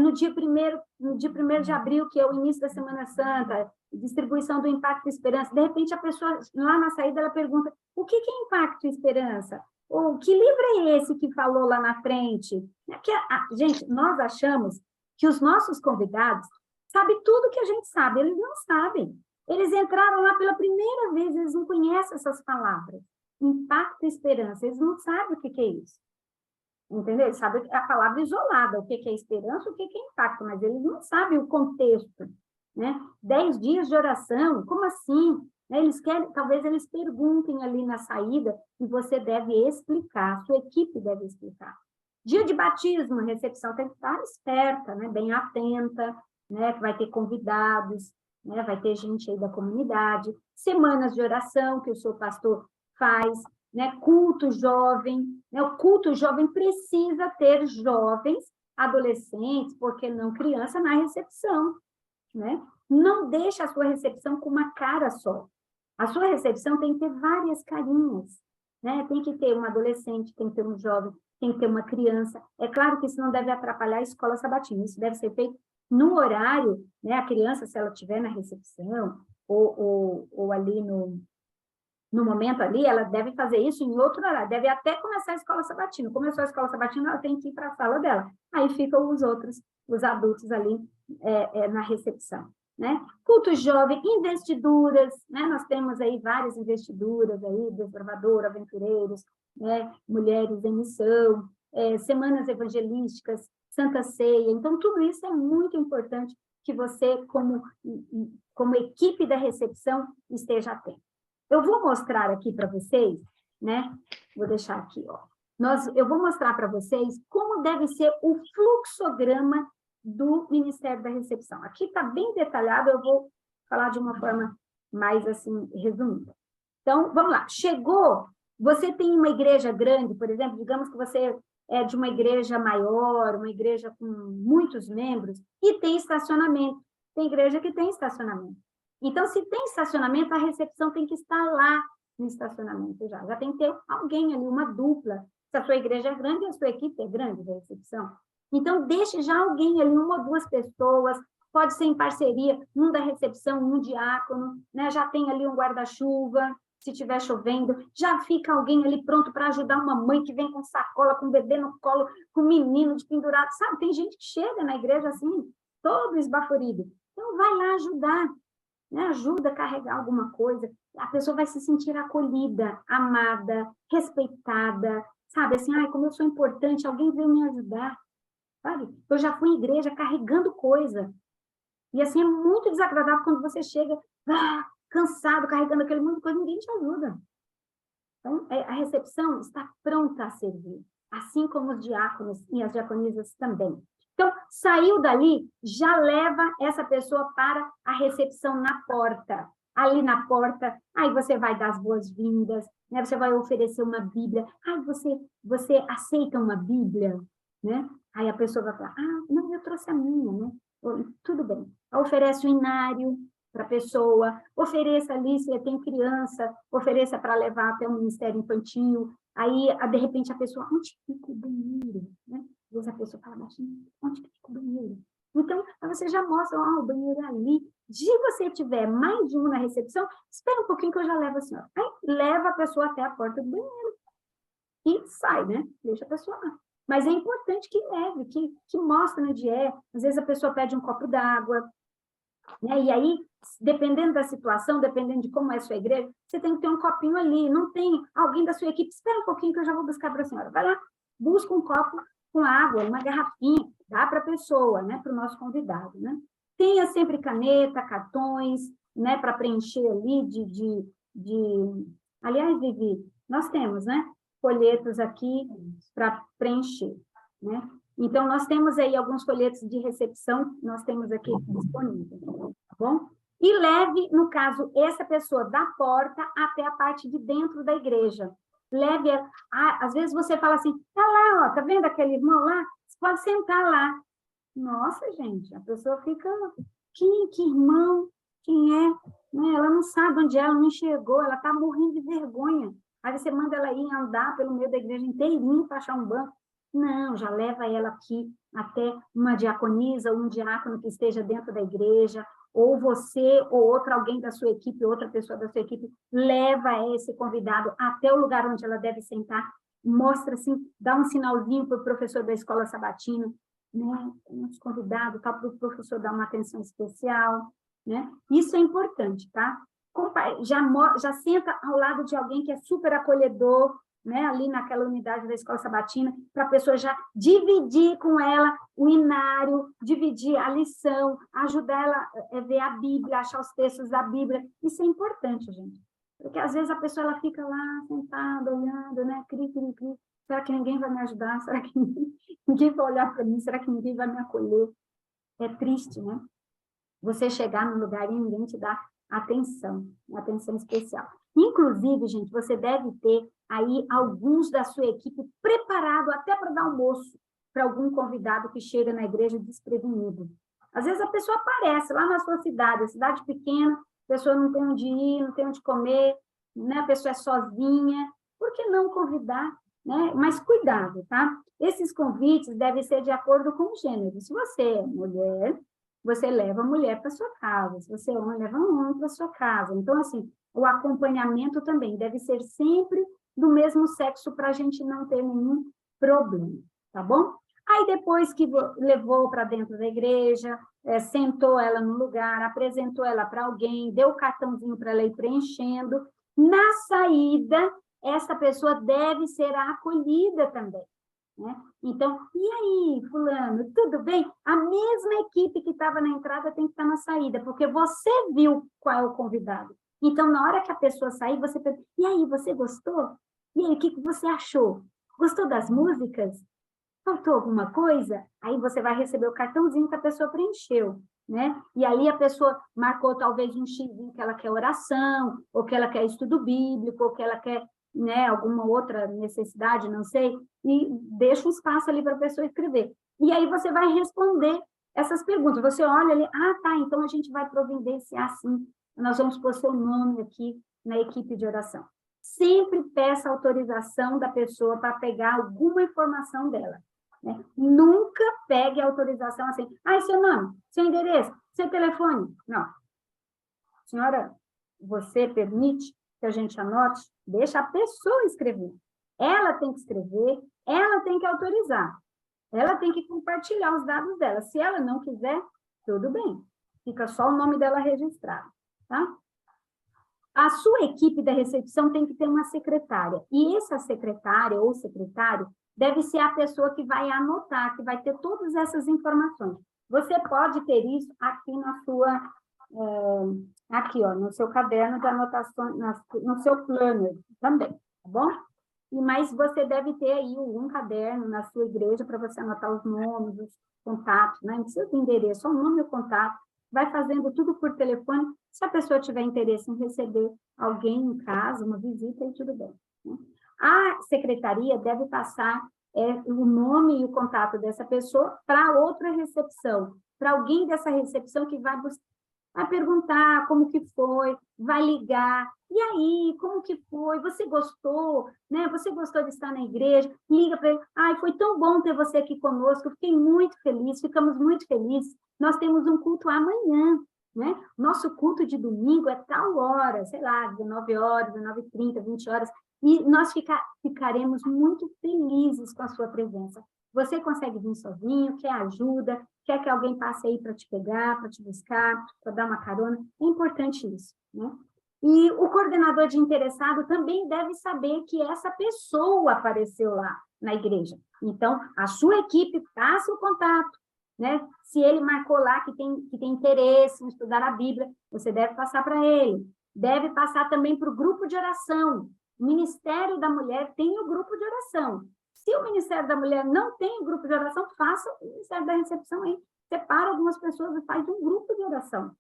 no dia 1º de abril, que é o início da Semana Santa, distribuição do Impacto e Esperança. De repente, a pessoa, lá na saída, ela pergunta, o que é Impacto e Esperança? Ou que livro é esse que falou lá na frente? Gente, nós achamos que os nossos convidados sabem tudo que a gente sabe, eles não sabem. Eles entraram lá pela primeira vez, eles não conhecem essas palavras. Impacto e Esperança, eles não sabem o que é isso. Entendeu? Eles sabem a palavra isolada, o que é esperança, o que é impacto, mas eles não sabem o contexto, né? 10 dias de oração, como assim? Eles querem, talvez eles perguntem ali na saída e você deve explicar, a sua equipe deve explicar. Dia de batismo, a recepção tem que estar esperta, né? Bem atenta, né? Que vai ter convidados, né? Vai ter gente aí da comunidade. Semanas de oração que o seu pastor faz, né? Culto jovem, né? O culto jovem precisa ter jovens, adolescentes, porque não criança, na recepção, né? Não deixe a sua recepção com uma cara só. A sua recepção tem que ter várias carinhas, né? Tem que ter um adolescente, tem que ter um jovem, tem que ter uma criança. É claro que isso não deve atrapalhar a escola sabatina, isso deve ser feito no horário, né? A criança, se ela estiver na recepção, ou ali no momento ali, ela deve fazer isso em outro horário, deve até começar a escola sabatina. Começou a escola sabatina, ela tem que ir para a sala dela. Aí ficam os adultos ali na recepção, né? Culto jovem, investiduras, né? Nós temos aí várias investiduras aí, desbravador, aventureiros, né? Mulheres em missão, semanas evangelísticas, Santa Ceia. Então, tudo isso é muito importante que você, como equipe da recepção, esteja atento. Eu vou mostrar aqui para vocês, né? Vou deixar aqui, ó. Eu vou mostrar para vocês como deve ser o fluxograma do Ministério da Recepção. Aqui está bem detalhado, eu vou falar de uma forma mais, assim, resumida. Então, vamos lá. Chegou, você tem uma igreja grande, por exemplo, digamos que você é de uma igreja maior, uma igreja com muitos membros, e tem estacionamento. Tem igreja que tem estacionamento. Então, se tem estacionamento, a recepção tem que estar lá no estacionamento já. Já tem que ter alguém ali, uma dupla. Se a sua igreja é grande, a sua equipe é grande da recepção. Então, deixe já alguém ali, uma ou duas pessoas, pode ser em parceria, um da recepção, um diácono, né? Já tem ali um guarda-chuva, se estiver chovendo, já fica alguém ali pronto para ajudar uma mãe que vem com sacola, com bebê no colo, com menino de pendurado, sabe? Tem gente que chega na igreja assim, todo esbaforido. Então, vai lá ajudar, né? Ajuda a carregar alguma coisa, a pessoa vai se sentir acolhida, amada, respeitada, sabe? Assim, ai, como eu sou importante, alguém veio me ajudar, sabe? Eu já fui em igreja carregando coisa, e assim, é muito desagradável quando você chega cansado, carregando aquele monte de coisa, ninguém te ajuda. Então, a recepção está pronta a servir, assim como os diáconos e as diaconisas também. Então, saiu dali, já leva essa pessoa para a recepção na porta. Ali na porta, aí você vai dar as boas-vindas, né? Você vai oferecer uma Bíblia. Ah, você aceita uma Bíblia? Né? Aí a pessoa vai falar, ah, não, eu trouxe a minha, né? Tudo bem. Oferece o inário para a pessoa, ofereça ali, se tem criança, ofereça para levar até o Ministério Infantil. Aí, de repente, a pessoa, onde fica o banheiro? Né? Às vezes a pessoa fala baixinho, onde fica o banheiro? Então, você já mostra, o banheiro é ali. Se você tiver mais de um na recepção, espera um pouquinho que eu já levo a senhora. Aí, leva a pessoa até a porta do banheiro. E sai, né? Deixa a pessoa lá. Mas é importante que leve, que mostre onde é. Às vezes a pessoa pede um copo d'água, né? E aí, dependendo da situação, dependendo de como é a sua igreja, você tem que ter um copinho ali. Não tem alguém da sua equipe, espera um pouquinho que eu já vou buscar para a senhora. Vai lá, busca um copo com água, uma garrafinha, dá para a pessoa, né? Para o nosso convidado, né? Tenha sempre caneta, cartões, né? Para preencher ali Aliás, Vivi, nós temos, né? Folhetos aqui para preencher, né? Então, nós temos aí alguns folhetos de recepção, nós temos aqui disponíveis, tá bom? E leve, no caso, essa pessoa da porta até a parte de dentro da igreja. Leve, às vezes você fala assim, tá lá, ó, tá vendo aquele irmão lá? Você pode sentar lá. Nossa, gente, a pessoa fica, que irmão, quem é? Né? Ela não sabe onde ela não enxergou, ela tá morrendo de vergonha. Aí você manda ela ir andar pelo meio da igreja inteirinho para achar um banco. Não, já leva ela aqui até uma diaconisa ou um diácono que esteja dentro da igreja, ou você ou outro alguém da sua equipe, outra pessoa da sua equipe, leva esse convidado até o lugar onde ela deve sentar, mostra assim, dá um sinalzinho para o professor da escola sabatina, né? Uns convidados, para o professor dar uma atenção especial, né? Isso é importante, tá? Já senta ao lado de alguém que é super acolhedor, né, ali naquela unidade da escola sabatina, para a pessoa já dividir com ela o inário, dividir a lição, ajudar ela a ver a Bíblia, achar os textos da Bíblia. Isso é importante, gente. Porque às vezes a pessoa ela fica lá sentada, olhando, né, cri. Será que ninguém vai me ajudar? Será que ninguém vai olhar para mim? Será que ninguém vai me acolher? É triste, né? Você chegar num lugar e ninguém te dá atenção especial. Inclusive, gente, você deve ter aí alguns da sua equipe preparado até para dar almoço para algum convidado que chega na igreja desprevenido. Às vezes a pessoa aparece lá na sua cidade pequena, a pessoa não tem onde ir, não tem onde comer, né? A pessoa é sozinha. Por que não convidar? Né? Mas cuidado, tá? Esses convites devem ser de acordo com o gênero. Se você é mulher, você leva a mulher para sua casa. Se você é homem, leva um homem para sua casa. Então, assim, o acompanhamento também deve ser sempre do mesmo sexo para a gente não ter nenhum problema, tá bom? Aí, depois que levou para dentro da igreja, sentou ela no lugar, apresentou ela para alguém, deu o cartãozinho para ela ir preenchendo, na saída, essa pessoa deve ser acolhida também. Né? Então, e aí, fulano, tudo bem? A mesma equipe que estava na entrada tem que estar na saída, porque você viu qual é o convidado. Então, na hora que a pessoa sair, você pergunta, e aí, você gostou? E aí, o que você achou? Gostou das músicas? Faltou alguma coisa? Aí você vai receber o cartãozinho que a pessoa preencheu, né? E ali a pessoa marcou talvez um X que ela quer oração, ou que ela quer estudo bíblico, ou que ela quer, né, alguma outra necessidade, não sei, e deixa um espaço ali para a pessoa escrever. E aí você vai responder essas perguntas. Você olha ali, tá, então a gente vai providenciar assim, nós vamos pôr seu nome aqui na equipe de oração. Sempre peça autorização da pessoa para pegar alguma informação dela. Né? Nunca pegue a autorização assim, seu nome, seu endereço, seu telefone. Não. Senhora, você permite que a gente anote? Deixa a pessoa escrever. Ela tem que escrever, ela tem que autorizar. Ela tem que compartilhar os dados dela. Se ela não quiser, tudo bem. Fica só o nome dela registrado, tá? A sua equipe da recepção tem que ter uma secretária. E essa secretária ou secretário deve ser a pessoa que vai anotar, que vai ter todas essas informações. Você pode ter isso aqui na sua... aqui, ó, no seu caderno de anotação, no seu planner também, tá bom? Mas você deve ter aí um caderno na sua igreja para você anotar os nomes, os contatos, né? Não precisa do endereço, só o nome e o contato. Vai fazendo tudo por telefone. Se a pessoa tiver interesse em receber alguém em casa, uma visita, aí tudo bem, né? A secretaria deve passar o nome e o contato dessa pessoa para outra recepção, para alguém dessa recepção que vai perguntar como que foi, vai ligar. E aí, como que foi? Você gostou? Né? Você gostou de estar na igreja? Liga para ele. Ai, foi tão bom ter você aqui conosco. Fiquei muito feliz, ficamos muito felizes. Nós temos um culto amanhã, né? Nosso culto de domingo é tal hora, sei lá, 19 horas, 19h30, 20 horas. E nós ficaremos muito felizes com a sua presença. Você consegue vir sozinho, quer ajuda, quer que alguém passe aí para te pegar, para te buscar, para dar uma carona. É importante isso, né? E o coordenador de interessado também deve saber que essa pessoa apareceu lá na igreja. Então, a sua equipe passa o contato, né? Se ele marcou lá que tem interesse em estudar a Bíblia, você deve passar para ele. Deve passar também para o grupo de oração. O Ministério da Mulher tem o grupo de oração. Se o Ministério da Mulher não tem o grupo de oração, faça o Ministério da Recepção aí. Separa algumas pessoas e faz um grupo de oração.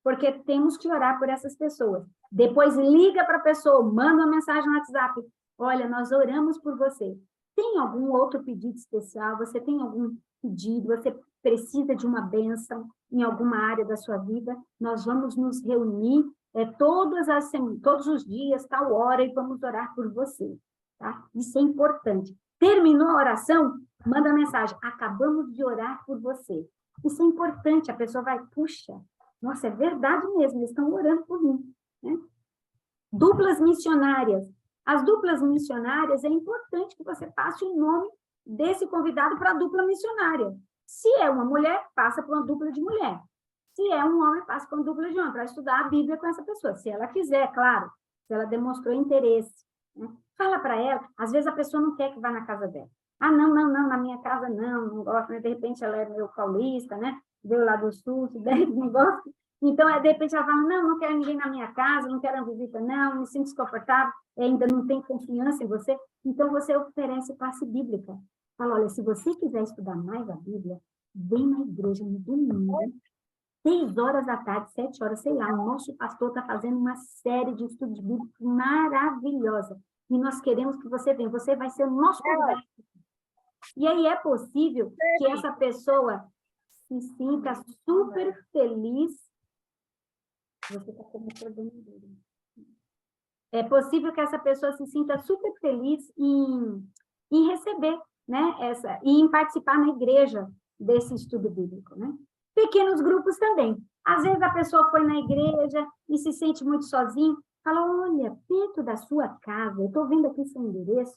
Porque temos que orar por essas pessoas. Depois liga para a pessoa, manda uma mensagem no WhatsApp. Olha, nós oramos por você. Tem algum outro pedido especial? Você tem algum pedido? Você precisa de uma bênção em alguma área da sua vida? Nós vamos nos reunir todos os dias, tal hora, e vamos orar por você. Tá? Isso é importante. Terminou a oração? Manda mensagem. Acabamos de orar por você. Isso é importante. A pessoa vai, puxa, nossa, é verdade mesmo, eles estão orando por mim, né? Duplas missionárias. As duplas missionárias, é importante que você passe o nome desse convidado para a dupla missionária. Se é uma mulher, passa para uma dupla de mulher. Se é um homem, passa para uma dupla de homem, para estudar a Bíblia com essa pessoa. Se ela quiser, claro, se ela demonstrou interesse, né? Fala para ela, às vezes a pessoa não quer que vá na casa dela. Ah, não, na minha casa não gosto, né? De repente ela é meio paulista, né? Veio lá do sul, se der negócio. Então, de repente, ela fala, não quero ninguém na minha casa, não quero uma visita, não, me sinto desconfortável, ainda não tenho confiança em você. Então, você oferece passe bíblica. Fala, olha, se você quiser estudar mais a Bíblia, vem na igreja no domingo, 6 horas da tarde, 7 horas, sei lá, o nosso pastor está fazendo uma série de estudos bíblicos maravilhosa. E nós queremos que você venha, você vai ser o nosso convidado. E aí é possível que essa pessoa se sinta super feliz. Você está começando. É possível que essa pessoa se sinta super feliz em receber, né, e em participar na igreja desse estudo bíblico, né? Pequenos grupos também. Às vezes a pessoa foi na igreja e se sente muito sozinho, fala, olha, perto da sua casa, eu estou vendo aqui seu endereço,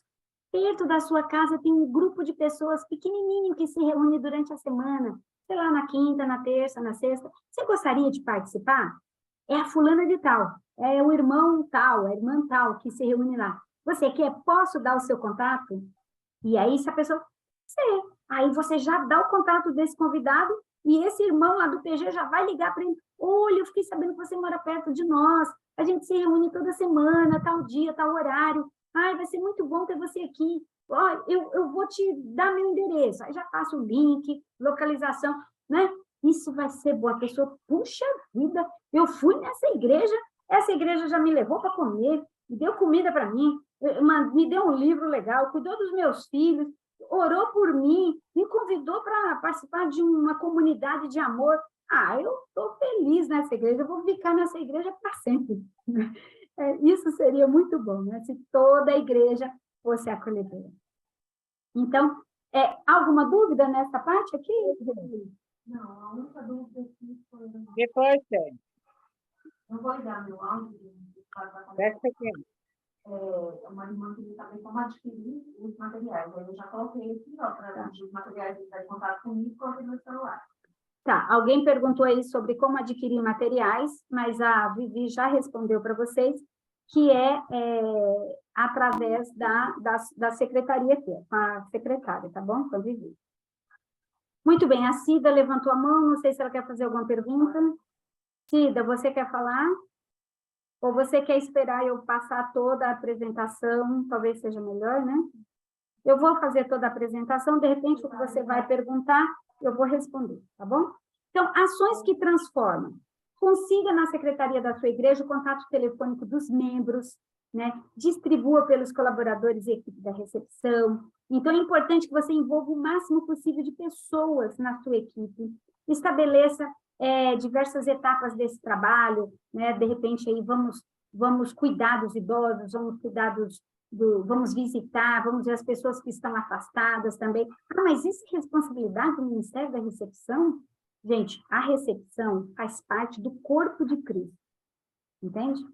perto da sua casa tem um grupo de pessoas pequenininho que se reúne durante a semana, sei lá, na quinta, na terça, na sexta. Você gostaria de participar? É a fulana de tal, é o irmão tal, a irmã tal que se reúne lá. Você quer? Posso dar o seu contato? E aí, se a pessoa... Sim. Aí você já dá o contato desse convidado e esse irmão lá do PG já vai ligar para ele. Olha, eu fiquei sabendo que você mora perto de nós. A gente se reúne toda semana, tal dia, tal horário. Ai, vai ser muito bom ter você aqui. Olha, eu vou te dar meu endereço. Aí já passo o link, localização, né? Isso vai ser bom. A pessoa, puxa vida, eu fui nessa igreja, essa igreja já me levou para comer, me deu comida para mim, me deu um livro legal, cuidou dos meus filhos, orou por mim, me convidou para participar de uma comunidade de amor. Ah, eu estou feliz nessa igreja, eu vou ficar nessa igreja para sempre. Isso seria muito bom, né? Se toda a igreja fosse acolhedora. Então, alguma dúvida nessa parte aqui? Não, a única dúvida aqui foi... Depois, Sérgio. Eu vou ligar meu áudio. Presta aqui. Uma irmã que também como adquirir os materiais. Aí eu já coloquei aqui, ó, para os materiais entrar em contato comigo, coloquei no celular. Tá, alguém perguntou aí sobre como adquirir materiais, mas a Vivi já respondeu para vocês, que é através da secretaria aqui, com a secretária, tá bom? Com a Vivi. Muito bem, a Cida levantou a mão, não sei se ela quer fazer alguma pergunta. Cida, você quer falar? Ou você quer esperar eu passar toda a apresentação? Talvez seja melhor, né? Eu vou fazer toda a apresentação, de repente, o que você vai perguntar, eu vou responder, tá bom? Então, ações que transformam. Consiga na secretaria da sua igreja o contato telefônico dos membros, né? Distribua pelos colaboradores e equipe da recepção. Então, é importante que você envolva o máximo possível de pessoas na sua equipe. Estabeleça diversas etapas desse trabalho, né? De repente, aí vamos cuidar dos idosos, vamos cuidar vamos visitar, vamos ver as pessoas que estão afastadas também. Ah, mas isso é responsabilidade do Ministério da Recepção? Gente, a recepção faz parte do corpo de Cristo, entende?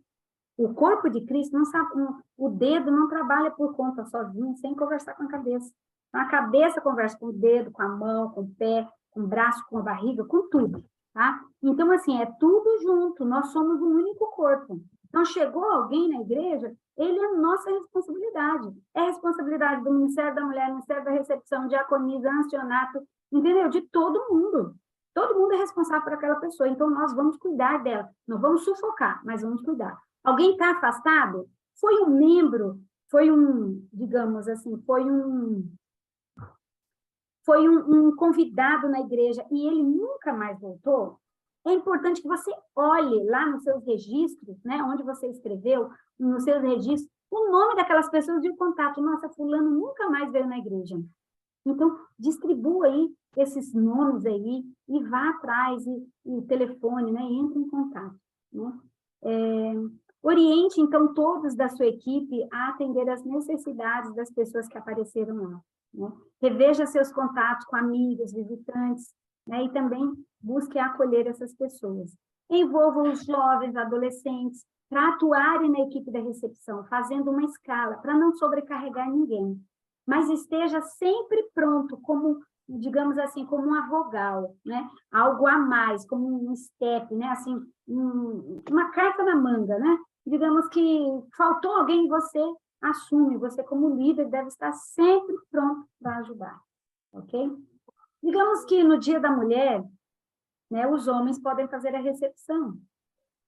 O corpo de Cristo, não sabe, o dedo não trabalha por conta sozinho, sem conversar com a cabeça. Então, a cabeça conversa com o dedo, com a mão, com o pé, com o braço, com a barriga, com tudo, tá? Então, assim, é tudo junto, nós somos um único corpo. Então, chegou alguém na igreja, ele é nossa responsabilidade. É responsabilidade do Ministério da Mulher, Ministério da Recepção, diaconisa, ancianato, entendeu? De todo mundo. Todo mundo é responsável por aquela pessoa, então nós vamos cuidar dela. Não vamos sufocar, mas vamos cuidar. Alguém está afastado? Foi um membro, digamos assim, foi um convidado na igreja e ele nunca mais voltou? É importante que você olhe lá nos seus registros, né, onde você escreveu, nos seus registros, o nome daquelas pessoas e o contato. Nossa, fulano nunca mais veio na igreja. Então, distribua aí esses nomes aí e vá atrás e telefone, né, e entre em contato, né? Oriente, então, todos da sua equipe a atender às necessidades das pessoas que apareceram lá, né? Reveja seus contatos com amigos, visitantes, né? E também busque acolher essas pessoas. Envolva os jovens, adolescentes, para atuarem na equipe da recepção, fazendo uma escala, para não sobrecarregar ninguém. Mas esteja sempre pronto, como, digamos assim, como uma vogal, né? Algo a mais, como um step, né? Assim, uma carta na manga, né? Digamos que faltou alguém, você assume, você como líder deve estar sempre pronto para ajudar, ok? Digamos que no Dia da Mulher, né, os homens podem fazer a recepção.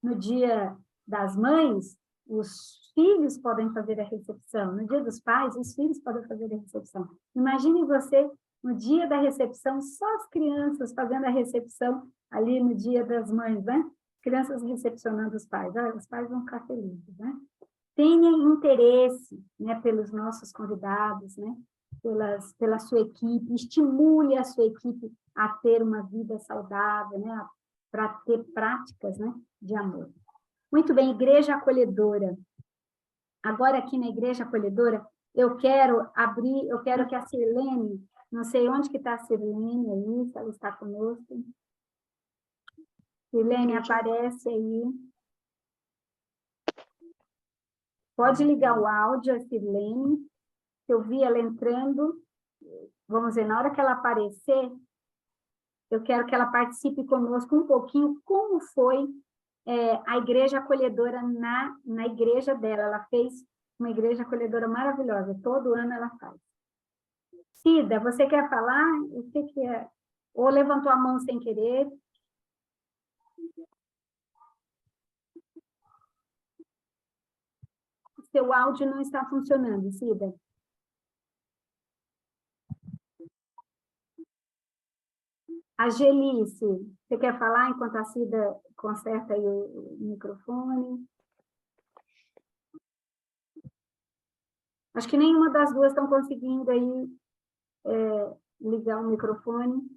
No Dia das Mães, os filhos podem fazer a recepção. No Dia dos Pais, os filhos podem fazer a recepção. Imagine você, no dia da recepção, só as crianças fazendo a recepção ali no Dia das Mães, né? Crianças recepcionando os pais. Os pais vão ficar felizes, né? Tenha interesse, né, pelos nossos convidados, né? Pela sua equipe, estimule a sua equipe a ter uma vida saudável, né? Para ter práticas, né, de amor. Muito bem, igreja acolhedora. Agora, aqui na igreja acolhedora, eu quero que a Sirlene, não sei onde que está a Sirlene aí, se ela está conosco. Sirlene, aparece aí. Pode ligar o áudio, a Sirlene. Eu vi ela entrando. Vamos ver, na hora que ela aparecer, eu quero que ela participe conosco um pouquinho, como foi a igreja acolhedora na igreja dela. Ela fez uma igreja acolhedora maravilhosa, todo ano ela faz. Cida, você quer falar? O que é? Ou levantou a mão sem querer? Seu áudio não está funcionando, Cida. A Gelice, você quer falar enquanto a Cida conserta aí o microfone? Acho que nenhuma das duas estão conseguindo aí ligar o microfone.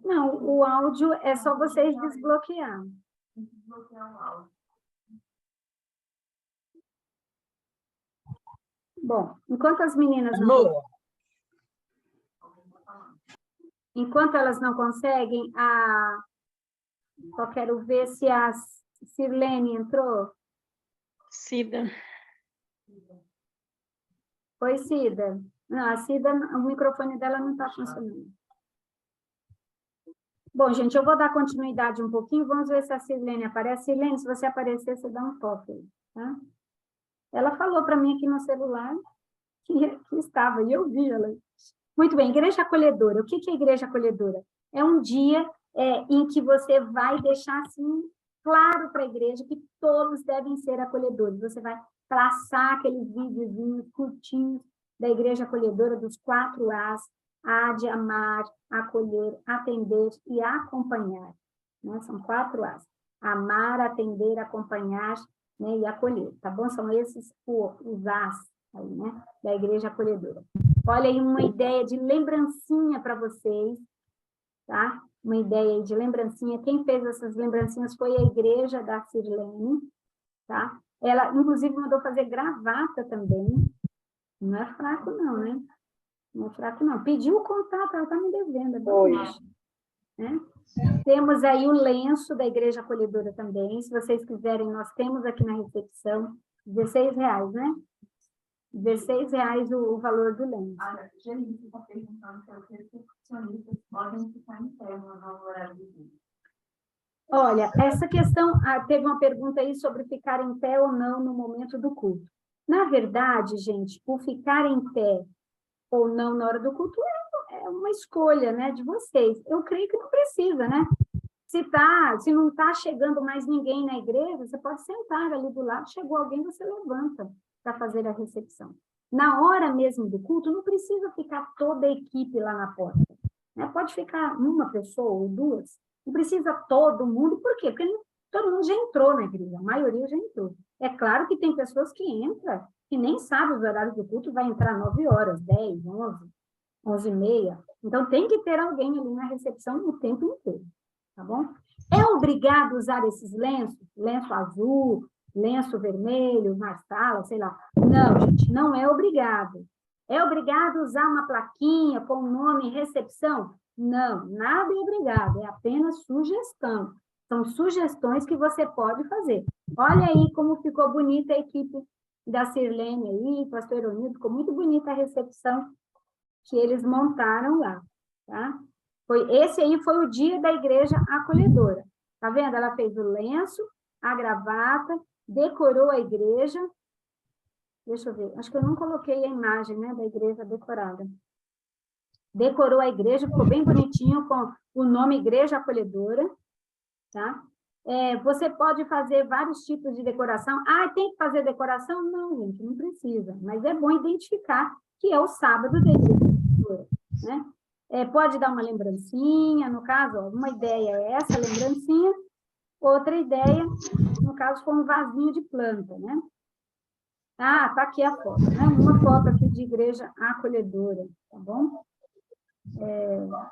Não, o áudio é só vocês desbloquear. Bom, enquanto as meninas não... Enquanto elas não conseguem, só quero ver se a Sirlene entrou. Cida. Oi, Cida. Não, a Cida, o microfone dela não está funcionando. Bom, gente, eu vou dar continuidade um pouquinho, vamos ver se a Sirlene aparece. Sirlene, se você aparecer, você dá um toque aí, tá? Ela falou para mim aqui no celular que estava, e eu vi ela. Muito bem, igreja acolhedora. O que é igreja acolhedora? É um dia em que você vai deixar, assim, claro para a igreja que todos devem ser acolhedores. Você vai traçar aqueles videozinhos curtinhos da igreja acolhedora dos 4 As, A de amar, acolher, atender e acompanhar. Né? São 4 As. Amar, atender, acompanhar, né? E acolher, tá bom? São esses os As aí, né? Da igreja acolhedora. Olha aí uma ideia de lembrancinha para vocês, tá? Uma ideia de lembrancinha. Quem fez essas lembrancinhas foi a igreja da Sirlene, tá? Ela, inclusive, mandou fazer gravata também. Não é fraco, não, né? Não é fraco, não. Pediu o contato, ela está me devendo. Né? Temos aí o lenço da igreja acolhedora também. Se vocês quiserem, nós temos aqui na recepção R$16, né? R$16 o valor do lenço. A Gelícia está perguntando se os recepcionistas podem ficar em pé no horário de vídeo. Olha, essa questão, teve uma pergunta aí sobre ficar em pé ou não no momento do culto. Na verdade, gente, o ficar em pé ou não na hora do culto é uma escolha, né, de vocês. Eu creio que não precisa, né? Se não está chegando mais ninguém na igreja, você pode sentar ali do lado, chegou alguém, você levanta para fazer a recepção. Na hora mesmo do culto, não precisa ficar toda a equipe lá na porta. Né? Pode ficar uma pessoa ou 2, não precisa todo mundo. Por quê? Porque todo mundo já entrou na igreja, a maioria já entrou. É claro que tem pessoas que entram, que nem sabem os horários do culto, vai entrar 9 horas, 10, 11, 11h30. Então, tem que ter alguém ali na recepção o tempo inteiro, tá bom? É obrigado a usar esses lenços? Lenço azul, lenço vermelho, marsala, sei lá. Não, gente, não é obrigado. É obrigado a usar uma plaquinha com o nome recepção? Não, nada é obrigado, é apenas sugestão. São sugestões que você pode fazer. Olha aí como ficou bonita a equipe da Sirlene aí, pastor Eronildo, ficou muito bonita a recepção que eles montaram lá, tá? Esse aí foi o dia da igreja acolhedora. Tá vendo? Ela fez o lenço, a gravata, decorou a igreja. Deixa eu ver, acho que eu não coloquei a imagem, né, da igreja decorada. Decorou a igreja, ficou bem bonitinho com o nome Igreja Acolhedora, tá? Você pode fazer vários tipos de decoração. Ah, tem que fazer decoração? Não, gente, não precisa. Mas é bom identificar que é o sábado da igreja acolhedora, né? Pode dar uma lembrancinha, no caso, ó, uma ideia é essa lembrancinha, outra ideia, no caso, foi um vasinho de planta, né? Ah, tá aqui a foto, né? Uma foto aqui de igreja acolhedora, tá bom?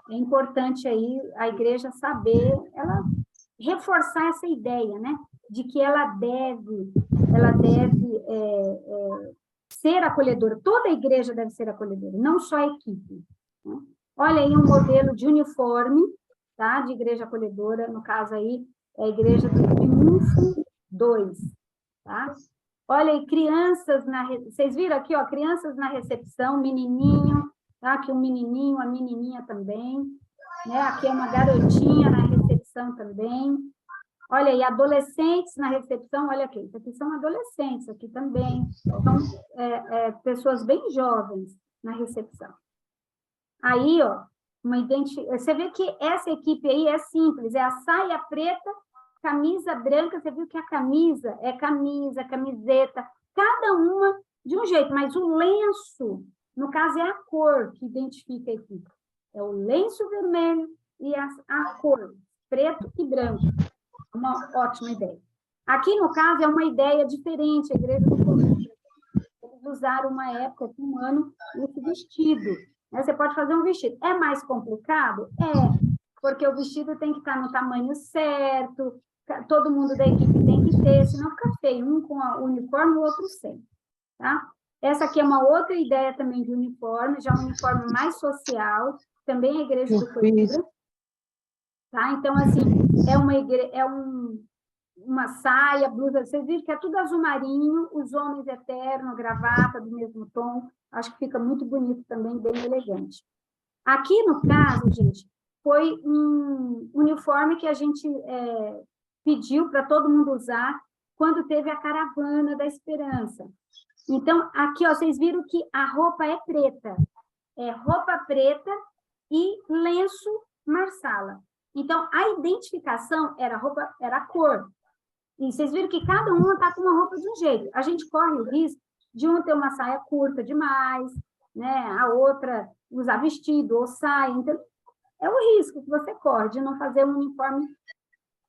É importante aí a igreja saber, ela reforçar essa ideia, né? De que ela deve ser acolhedora. Toda a igreja deve ser acolhedora, não só a equipe. Né? Olha aí um modelo de uniforme, tá? De igreja acolhedora, no caso aí, é a igreja do Triunfo 2, tá? Olha aí, crianças vocês viram aqui, ó, crianças na recepção, menininho, tá? Aqui um menininho, a menininha também, né? Aqui é uma garotinha na recepção também. Olha aí, adolescentes na recepção, olha aqui, isso aqui são adolescentes aqui também, são pessoas bem jovens na recepção. Aí, ó, você vê que essa equipe aí é simples, é a saia preta, camisa branca, você viu que a camisa é camisa, camiseta, cada uma de um jeito, mas o lenço, no caso, é a cor que identifica a equipe. É o lenço vermelho e a cor, preto e branco. Uma ótima ideia. Aqui, no caso, é uma ideia diferente, a igreja do povo. Eles usaram uma época, um ano, esse vestido. Você pode fazer um vestido. É mais complicado? Porque o vestido tem que estar no tamanho certo, todo mundo da equipe tem que ter, senão fica feio, um com o uniforme e o outro sem. Tá? Essa aqui é uma outra ideia também de uniforme, já um uniforme mais social, também a igreja do Coimbra. Tá? Então, assim, uma saia, blusa, vocês viram que é tudo azul marinho, os homens eterno, gravata do mesmo tom, acho que fica muito bonito também, bem elegante. Aqui, no caso, gente, foi um uniforme que a gente pediu para todo mundo usar quando teve a Caravana da Esperança. Então, aqui, ó, vocês viram que a roupa é preta, roupa preta e lenço marsala. Então, a identificação era a cor. E vocês viram que cada uma está com uma roupa de um jeito. A gente corre o risco de uma ter uma saia curta demais, né? A outra usar vestido ou saia. Então, é o risco que você corre de não fazer um uniforme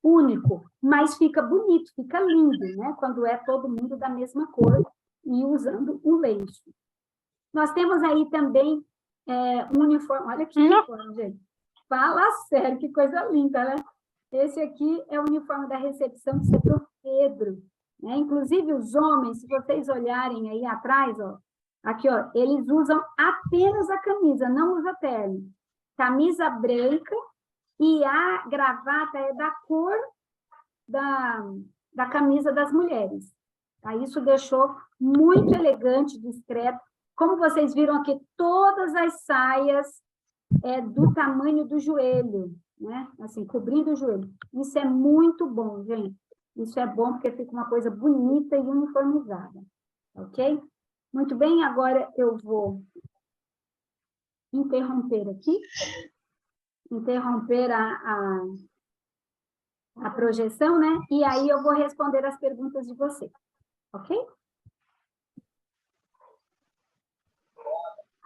único, mas fica bonito, fica lindo, né? Quando é todo mundo da mesma cor e usando o lenço. Nós temos aí também um uniforme, olha que uniforme, gente. Fala sério, que coisa linda, né? Esse aqui é o uniforme da recepção do setor Pedro, né? Inclusive, os homens, se vocês olharem aí atrás, ó, aqui, ó, eles usam apenas a camisa, não usa terno. Camisa branca e a gravata é da cor da camisa das mulheres. Tá? Isso deixou muito elegante, discreto. Como vocês viram aqui, todas as saias do tamanho do joelho, né? Assim, cobrindo o joelho. Isso é muito bom, gente. Isso é bom porque fica uma coisa bonita e uniformizada. Ok? Muito bem, agora eu vou interromper aqui. Interromper a projeção, né? E aí eu vou responder as perguntas de vocês. Ok?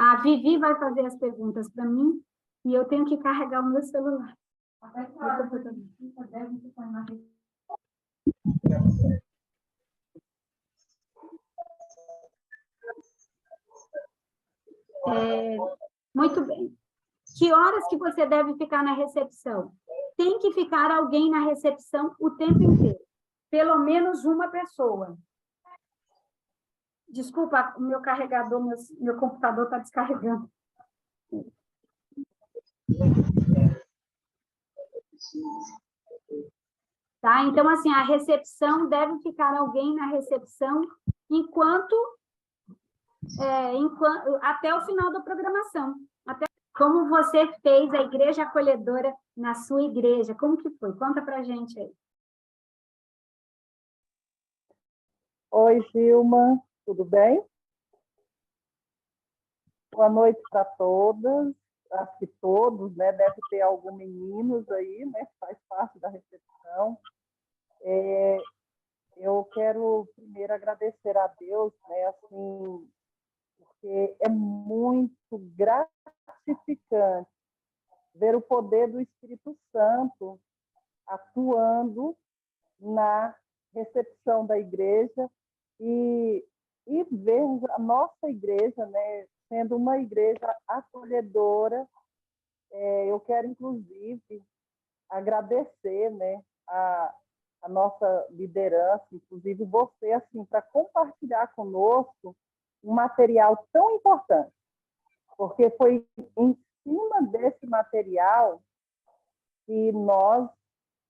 A Vivi vai fazer as perguntas para mim e eu tenho que carregar o meu celular. Muito bem. Que horas que você deve ficar na recepção? Tem que ficar alguém na recepção o tempo inteiro. Pelo menos uma pessoa. Desculpa, o meu carregador, meu computador está descarregando. Tá? Então, assim, a recepção deve ficar alguém na recepção até o final da programação. Como você fez a igreja acolhedora na sua igreja? Como que foi? Conta pra gente aí. Oi, Gilma, tudo bem? Boa noite para todas, acho que todos, né? Deve ter alguns meninos aí, né? Faz parte da recepção. Eu quero primeiro agradecer a Deus, né? Assim, porque é muito gratificante ver o poder do Espírito Santo atuando na recepção da igreja e ver a nossa igreja, né, sendo uma igreja acolhedora. Eu quero, inclusive, agradecer, né, a nossa liderança, inclusive você, assim, para compartilhar conosco um material tão importante, porque foi em cima desse material que nós,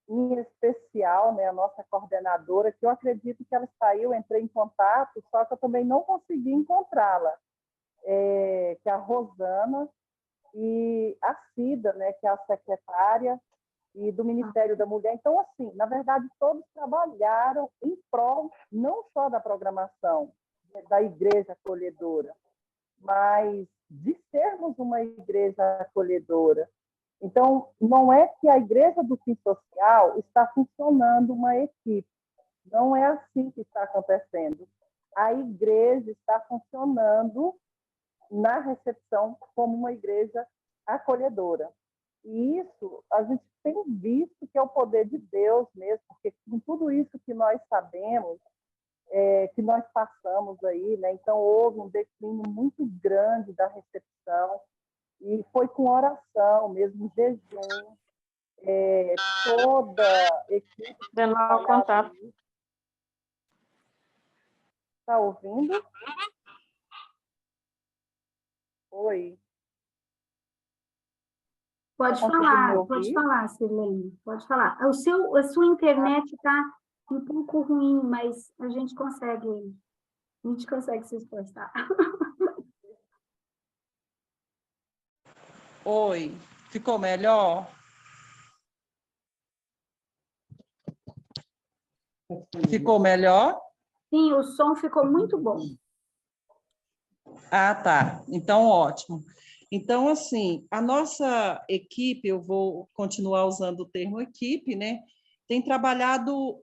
em especial, né, a nossa coordenadora, que eu acredito que ela saiu, entrei em contato, só que eu também não consegui encontrá-la, que é a Rosana, e a Cida, né, que é a secretária, e do Ministério da Mulher. Então, assim, na verdade, todos trabalharam em prol não só da programação da igreja acolhedora, mas de sermos uma igreja acolhedora. Então, não é que a igreja do Fim Social está funcionando uma equipe. Não é assim que está acontecendo. A igreja está funcionando na recepção como uma igreja acolhedora. E isso a gente tem visto que é o poder de Deus mesmo, porque com tudo isso que nós sabemos, que nós passamos aí, né? Então houve um declínio muito grande da recepção, e foi com oração mesmo, jejum, toda a equipe... Dando o contato. Está ouvindo? Oi. Pode falar, Sirlene, pode falar. A sua internet está um pouco ruim, mas a gente consegue se esforçar. Oi, ficou melhor? Ficou melhor? Sim, o som ficou muito bom. Ah, tá. Então, ótimo. Então, assim, a nossa equipe, eu vou continuar usando o termo equipe, né? Tem trabalhado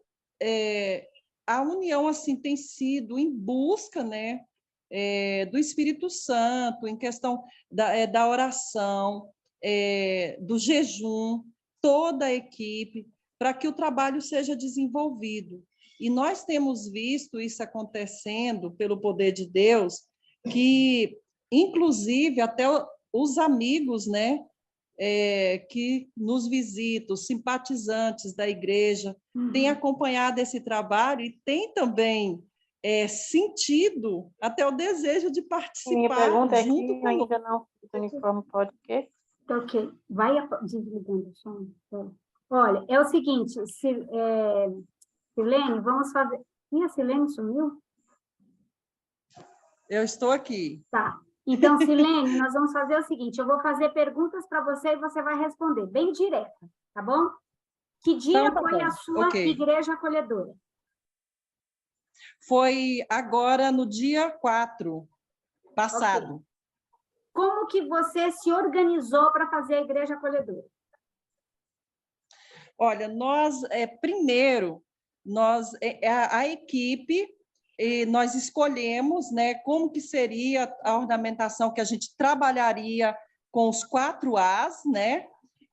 a união assim tem sido em busca, né, do Espírito Santo, em questão da oração, do jejum, toda a equipe, para que o trabalho seja desenvolvido. E nós temos visto isso acontecendo pelo poder de Deus, que, inclusive, até os amigos, né, que nos visitam, os simpatizantes da igreja, têm acompanhado esse trabalho e têm também sentido até o desejo de Minha participar pergunta é junto que conosco. ainda não fiz o uniforme podcast. Ok, vai desligando o som. Olha, é o seguinte, Silene, vamos fazer... E a Silene sumiu? Eu estou aqui. Tá. Então, Silene, nós vamos fazer o seguinte, eu vou fazer perguntas para você e você vai responder, bem direta, tá bom? Que dia Então, tá foi bom. a sua Ok. igreja acolhedora? Foi agora no dia 4 passado. Ok. Como que você se organizou para fazer a igreja acolhedora? Olha, nós, primeiro, a equipe, nós escolhemos, né, como que seria a ornamentação que a gente trabalharia com os 4 As, né,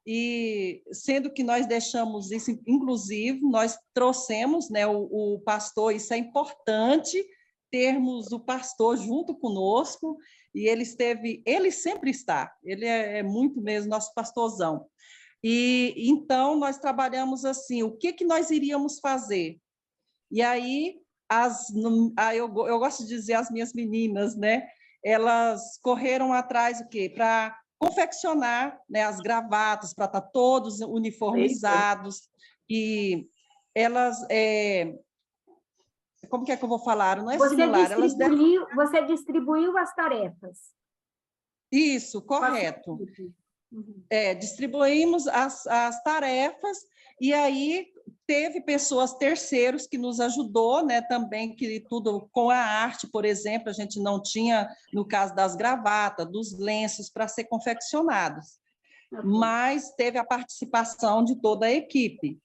e sendo que nós deixamos isso inclusive, nós trouxemos, né, o pastor, isso é importante, termos o pastor junto conosco, e ele sempre está, ele é muito mesmo nosso pastorzão. E então nós trabalhamos assim, o que nós iríamos fazer? E aí eu gosto de dizer as minhas meninas, né? Elas correram atrás o quê? Para confeccionar, né, as gravatas para estar todos uniformizados e elas como que eu vou falar? Não é simular, Você distribuiu as tarefas. Isso, correto. Distribuímos as tarefas e aí teve pessoas terceiros que nos ajudou, né, também, que tudo com a arte, por exemplo, a gente não tinha, no caso das gravatas, dos lenços para ser confeccionados, mas teve a participação de toda a equipe.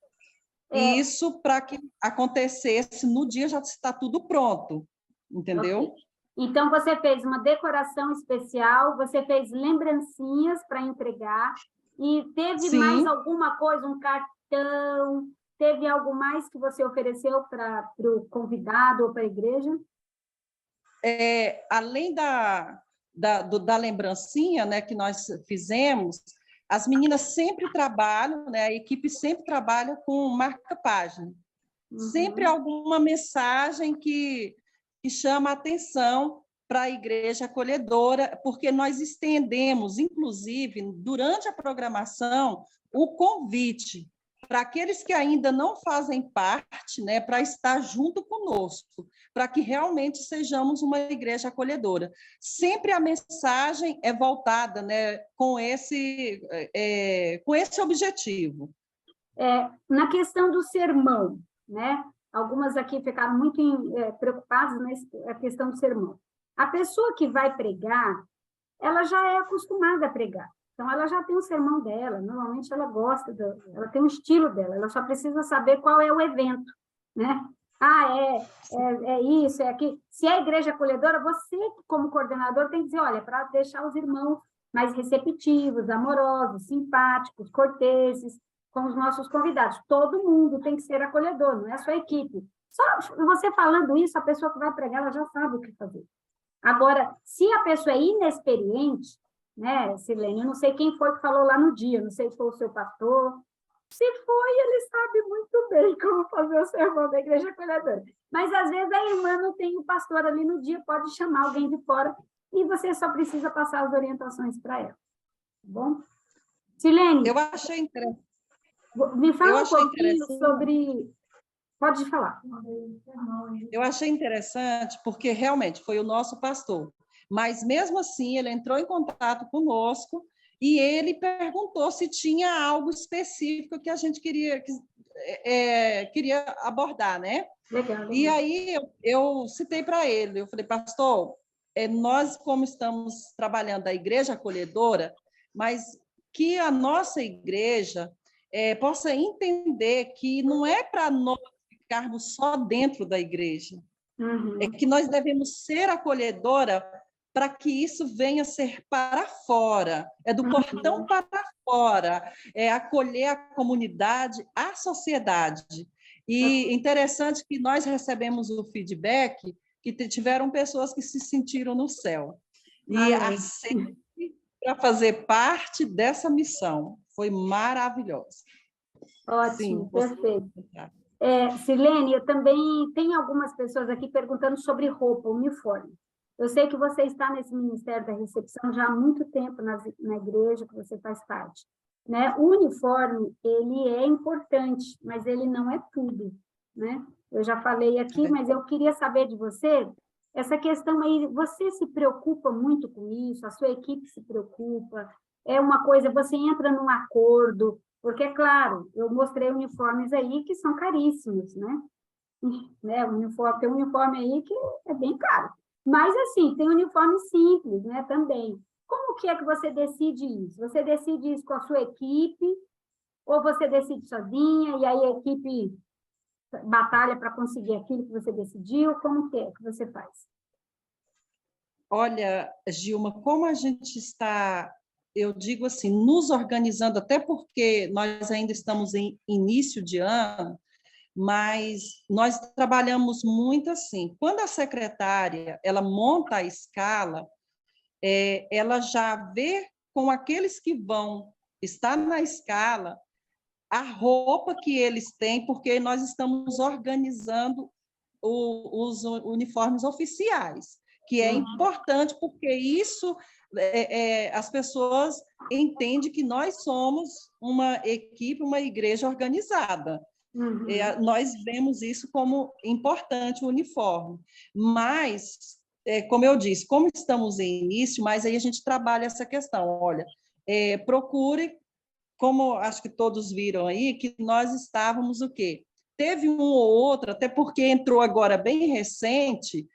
E isso para que acontecesse no dia já está tudo pronto, entendeu? Okay. Então, você fez uma decoração especial, você fez lembrancinhas para entregar, e teve Sim. mais alguma coisa, um cartão, teve algo mais que você ofereceu para o convidado ou para a igreja? Além da lembrancinha, né, que nós fizemos, as meninas sempre trabalham, né, a equipe sempre trabalha com marca-página. Sempre alguma mensagem que chama a atenção para a igreja acolhedora, porque nós estendemos, inclusive, durante a programação, o convite para aqueles que ainda não fazem parte, né, para estar junto conosco, para que realmente sejamos uma igreja acolhedora. Sempre a mensagem é voltada, né, com esse objetivo. Na questão do sermão, né? Algumas aqui ficaram muito preocupadas na questão do sermão. A pessoa que vai pregar, ela já é acostumada a pregar. Então, ela já tem o sermão dela, normalmente ela gosta, ela tem o estilo dela, ela só precisa saber qual é o evento, né? É isso, é aquilo. Se é igreja acolhedora, você, como coordenador, tem que dizer, olha, para deixar os irmãos mais receptivos, amorosos, simpáticos, corteses, com os nossos convidados. Todo mundo tem que ser acolhedor, não é só a equipe. Só você falando isso, a pessoa que vai pregar, ela já sabe o que fazer. Agora, se a pessoa é inexperiente, né, Silene, eu não sei quem foi que falou lá no dia, não sei se foi o seu pastor, se foi, ele sabe muito bem como fazer o sermão da igreja acolhedora. Mas, às vezes, a irmã não tem o pastor ali no dia, pode chamar alguém de fora, e você só precisa passar as orientações para ela. Tá bom? Silene, eu achei interessante. Me fala um pouquinho sobre... Pode falar. Eu achei interessante porque realmente foi o nosso pastor, mas mesmo assim ele entrou em contato conosco e ele perguntou se tinha algo específico que a gente queria abordar, né? Legal. E aí eu citei para ele, eu falei, pastor, nós como estamos trabalhando a igreja acolhedora, mas que a nossa igreja possa entender que não é para nós ficarmos só dentro da igreja. Uhum. É que nós devemos ser acolhedora para que isso venha a ser para fora, é do portão para fora, é acolher a comunidade, a sociedade. E interessante que nós recebemos o feedback que tiveram pessoas que se sentiram no céu. E aceite para fazer parte dessa missão. Foi maravilhoso. Ótimo, Sim, perfeito. Silene, eu também tenho algumas pessoas aqui perguntando sobre roupa, uniforme. Eu sei que você está nesse Ministério da Recepção já há muito tempo na igreja que você faz parte, né? O uniforme, ele é importante, mas ele não é tudo, né? Eu já falei aqui, mas eu queria saber de você, essa questão aí, você se preocupa muito com isso? A sua equipe se preocupa? É uma coisa, você entra num acordo, porque, é claro, eu mostrei uniformes aí que são caríssimos, né? Tem um uniforme aí que é bem caro. Mas, assim, tem uniforme simples, né, também. Como que é que você decide isso? Você decide isso com a sua equipe, ou você decide sozinha, e aí a equipe batalha para conseguir aquilo que você decidiu? Como que é que você faz? Olha, Gilma, como a gente está, eu digo assim, nos organizando, até porque nós ainda estamos em início de ano, mas nós trabalhamos muito assim. Quando a secretária ela monta a escala, ela já vê com aqueles que vão estar na escala a roupa que eles têm, porque nós estamos organizando os uniformes oficiais, que é importante, porque isso as pessoas entendem que nós somos uma equipe, uma igreja organizada. Nós vemos isso como importante, o uniforme. Mas, como eu disse, como estamos em início, mas aí a gente trabalha essa questão. Olha, procure, como acho que todos viram aí, que nós estávamos o quê? Teve um ou outro, até porque entrou agora bem recente,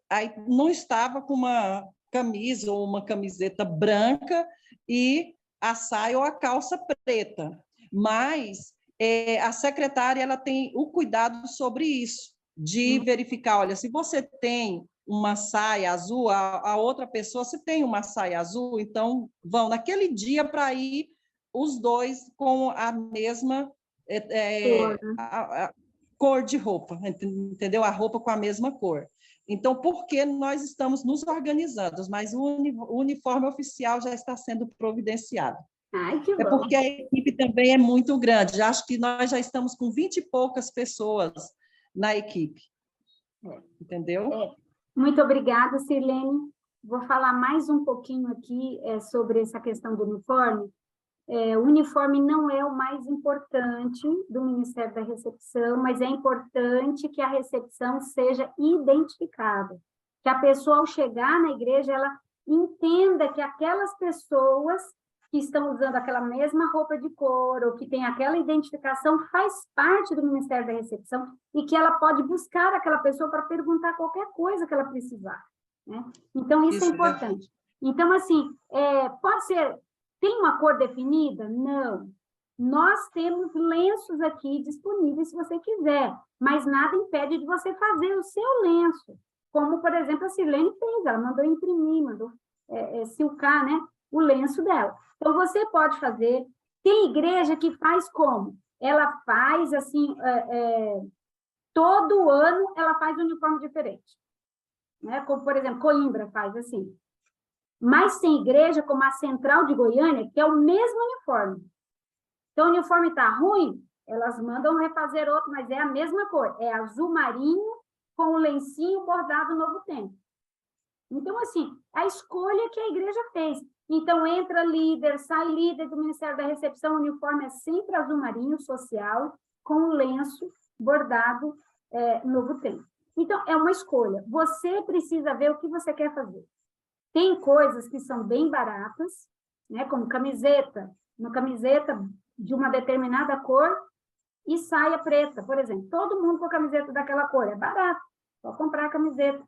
aí não estava com uma camisa ou uma camiseta branca e a saia ou a calça preta. Mas a secretária ela tem o cuidado sobre isso, de verificar, olha, se você tem uma saia azul, a outra pessoa, se tem uma saia azul, então vão naquele dia para ir os dois com a mesma cor de roupa, entendeu? A roupa com a mesma cor. Então, porque nós estamos nos organizando, mas o uniforme oficial já está sendo providenciado. Ai, que bom. Porque a equipe também é muito grande. Acho que nós já estamos com 20 e poucas pessoas na equipe. Entendeu? Muito obrigada, Sirlene. Vou falar mais um pouquinho aqui sobre essa questão do uniforme. O uniforme não é o mais importante do Ministério da Recepção, mas é importante que a recepção seja identificada. Que a pessoa, ao chegar na igreja, ela entenda que aquelas pessoas que estão usando aquela mesma roupa de cor ou que tem aquela identificação faz parte do Ministério da Recepção e que ela pode buscar aquela pessoa para perguntar qualquer coisa que ela precisar, né? Então, isso é importante. Então, assim, pode ser... Tem uma cor definida? Não. Nós temos lenços aqui disponíveis se você quiser, mas nada impede de você fazer o seu lenço, como, por exemplo, a Silene fez, ela mandou imprimir, mandou silcar, né, o lenço dela. Então, você pode fazer. Tem igreja que faz como? Ela faz, assim, todo ano ela faz um uniforme diferente, né? Como, por exemplo, Coimbra faz assim. Mas tem igreja como a Central de Goiânia, que é o mesmo uniforme. Então, o uniforme está ruim, elas mandam refazer outro, mas é a mesma cor. É azul marinho com o lencinho bordado Novo Tempo. Então, assim, a escolha que a igreja fez. Então, entra líder, sai líder do Ministério da Recepção, o uniforme é sempre azul marinho, social, com o lenço bordado Novo Tempo. Então, é uma escolha. Você precisa ver o que você quer fazer. Tem coisas que são bem baratas, né, como camiseta, uma camiseta de uma determinada cor e saia preta, por exemplo. Todo mundo com a camiseta daquela cor, é barato. Só comprar a camiseta.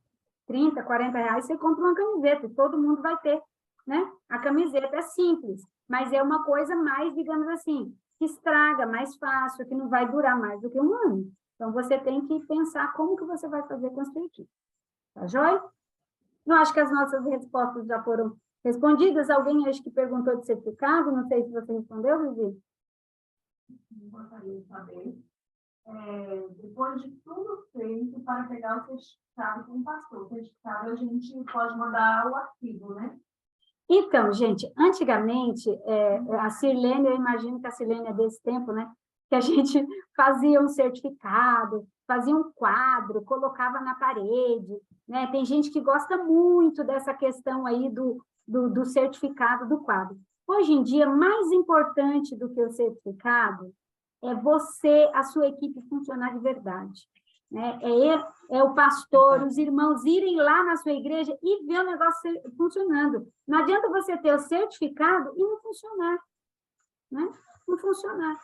30, 40 reais, você compra uma camiseta e todo mundo vai ter, né? A camiseta é simples, mas é uma coisa mais, digamos assim, que estraga mais fácil, que não vai durar mais do que um ano. Então, você tem que pensar como que você vai fazer com a sua equipe. Tá joia? Não acho que as nossas respostas já foram respondidas. Alguém acho que perguntou de certificado, não sei se você respondeu, Vivi. Gostaria de saber, depois de tudo feito para pegar o certificado com o pastor, o certificado a gente pode mandar o arquivo, né? Então, gente, antigamente, a Sirlene, eu imagino que a Sirlene é desse tempo, né? Que a gente fazia um certificado, fazia um quadro, colocava na parede, né? Tem gente que gosta muito dessa questão aí do certificado do quadro. Hoje em dia, mais importante do que o certificado é você, a sua equipe funcionar de verdade. Né? É o pastor, os irmãos irem lá na sua igreja e ver o negócio funcionando. Não adianta você ter o certificado e não funcionar. Né? Não funcionar.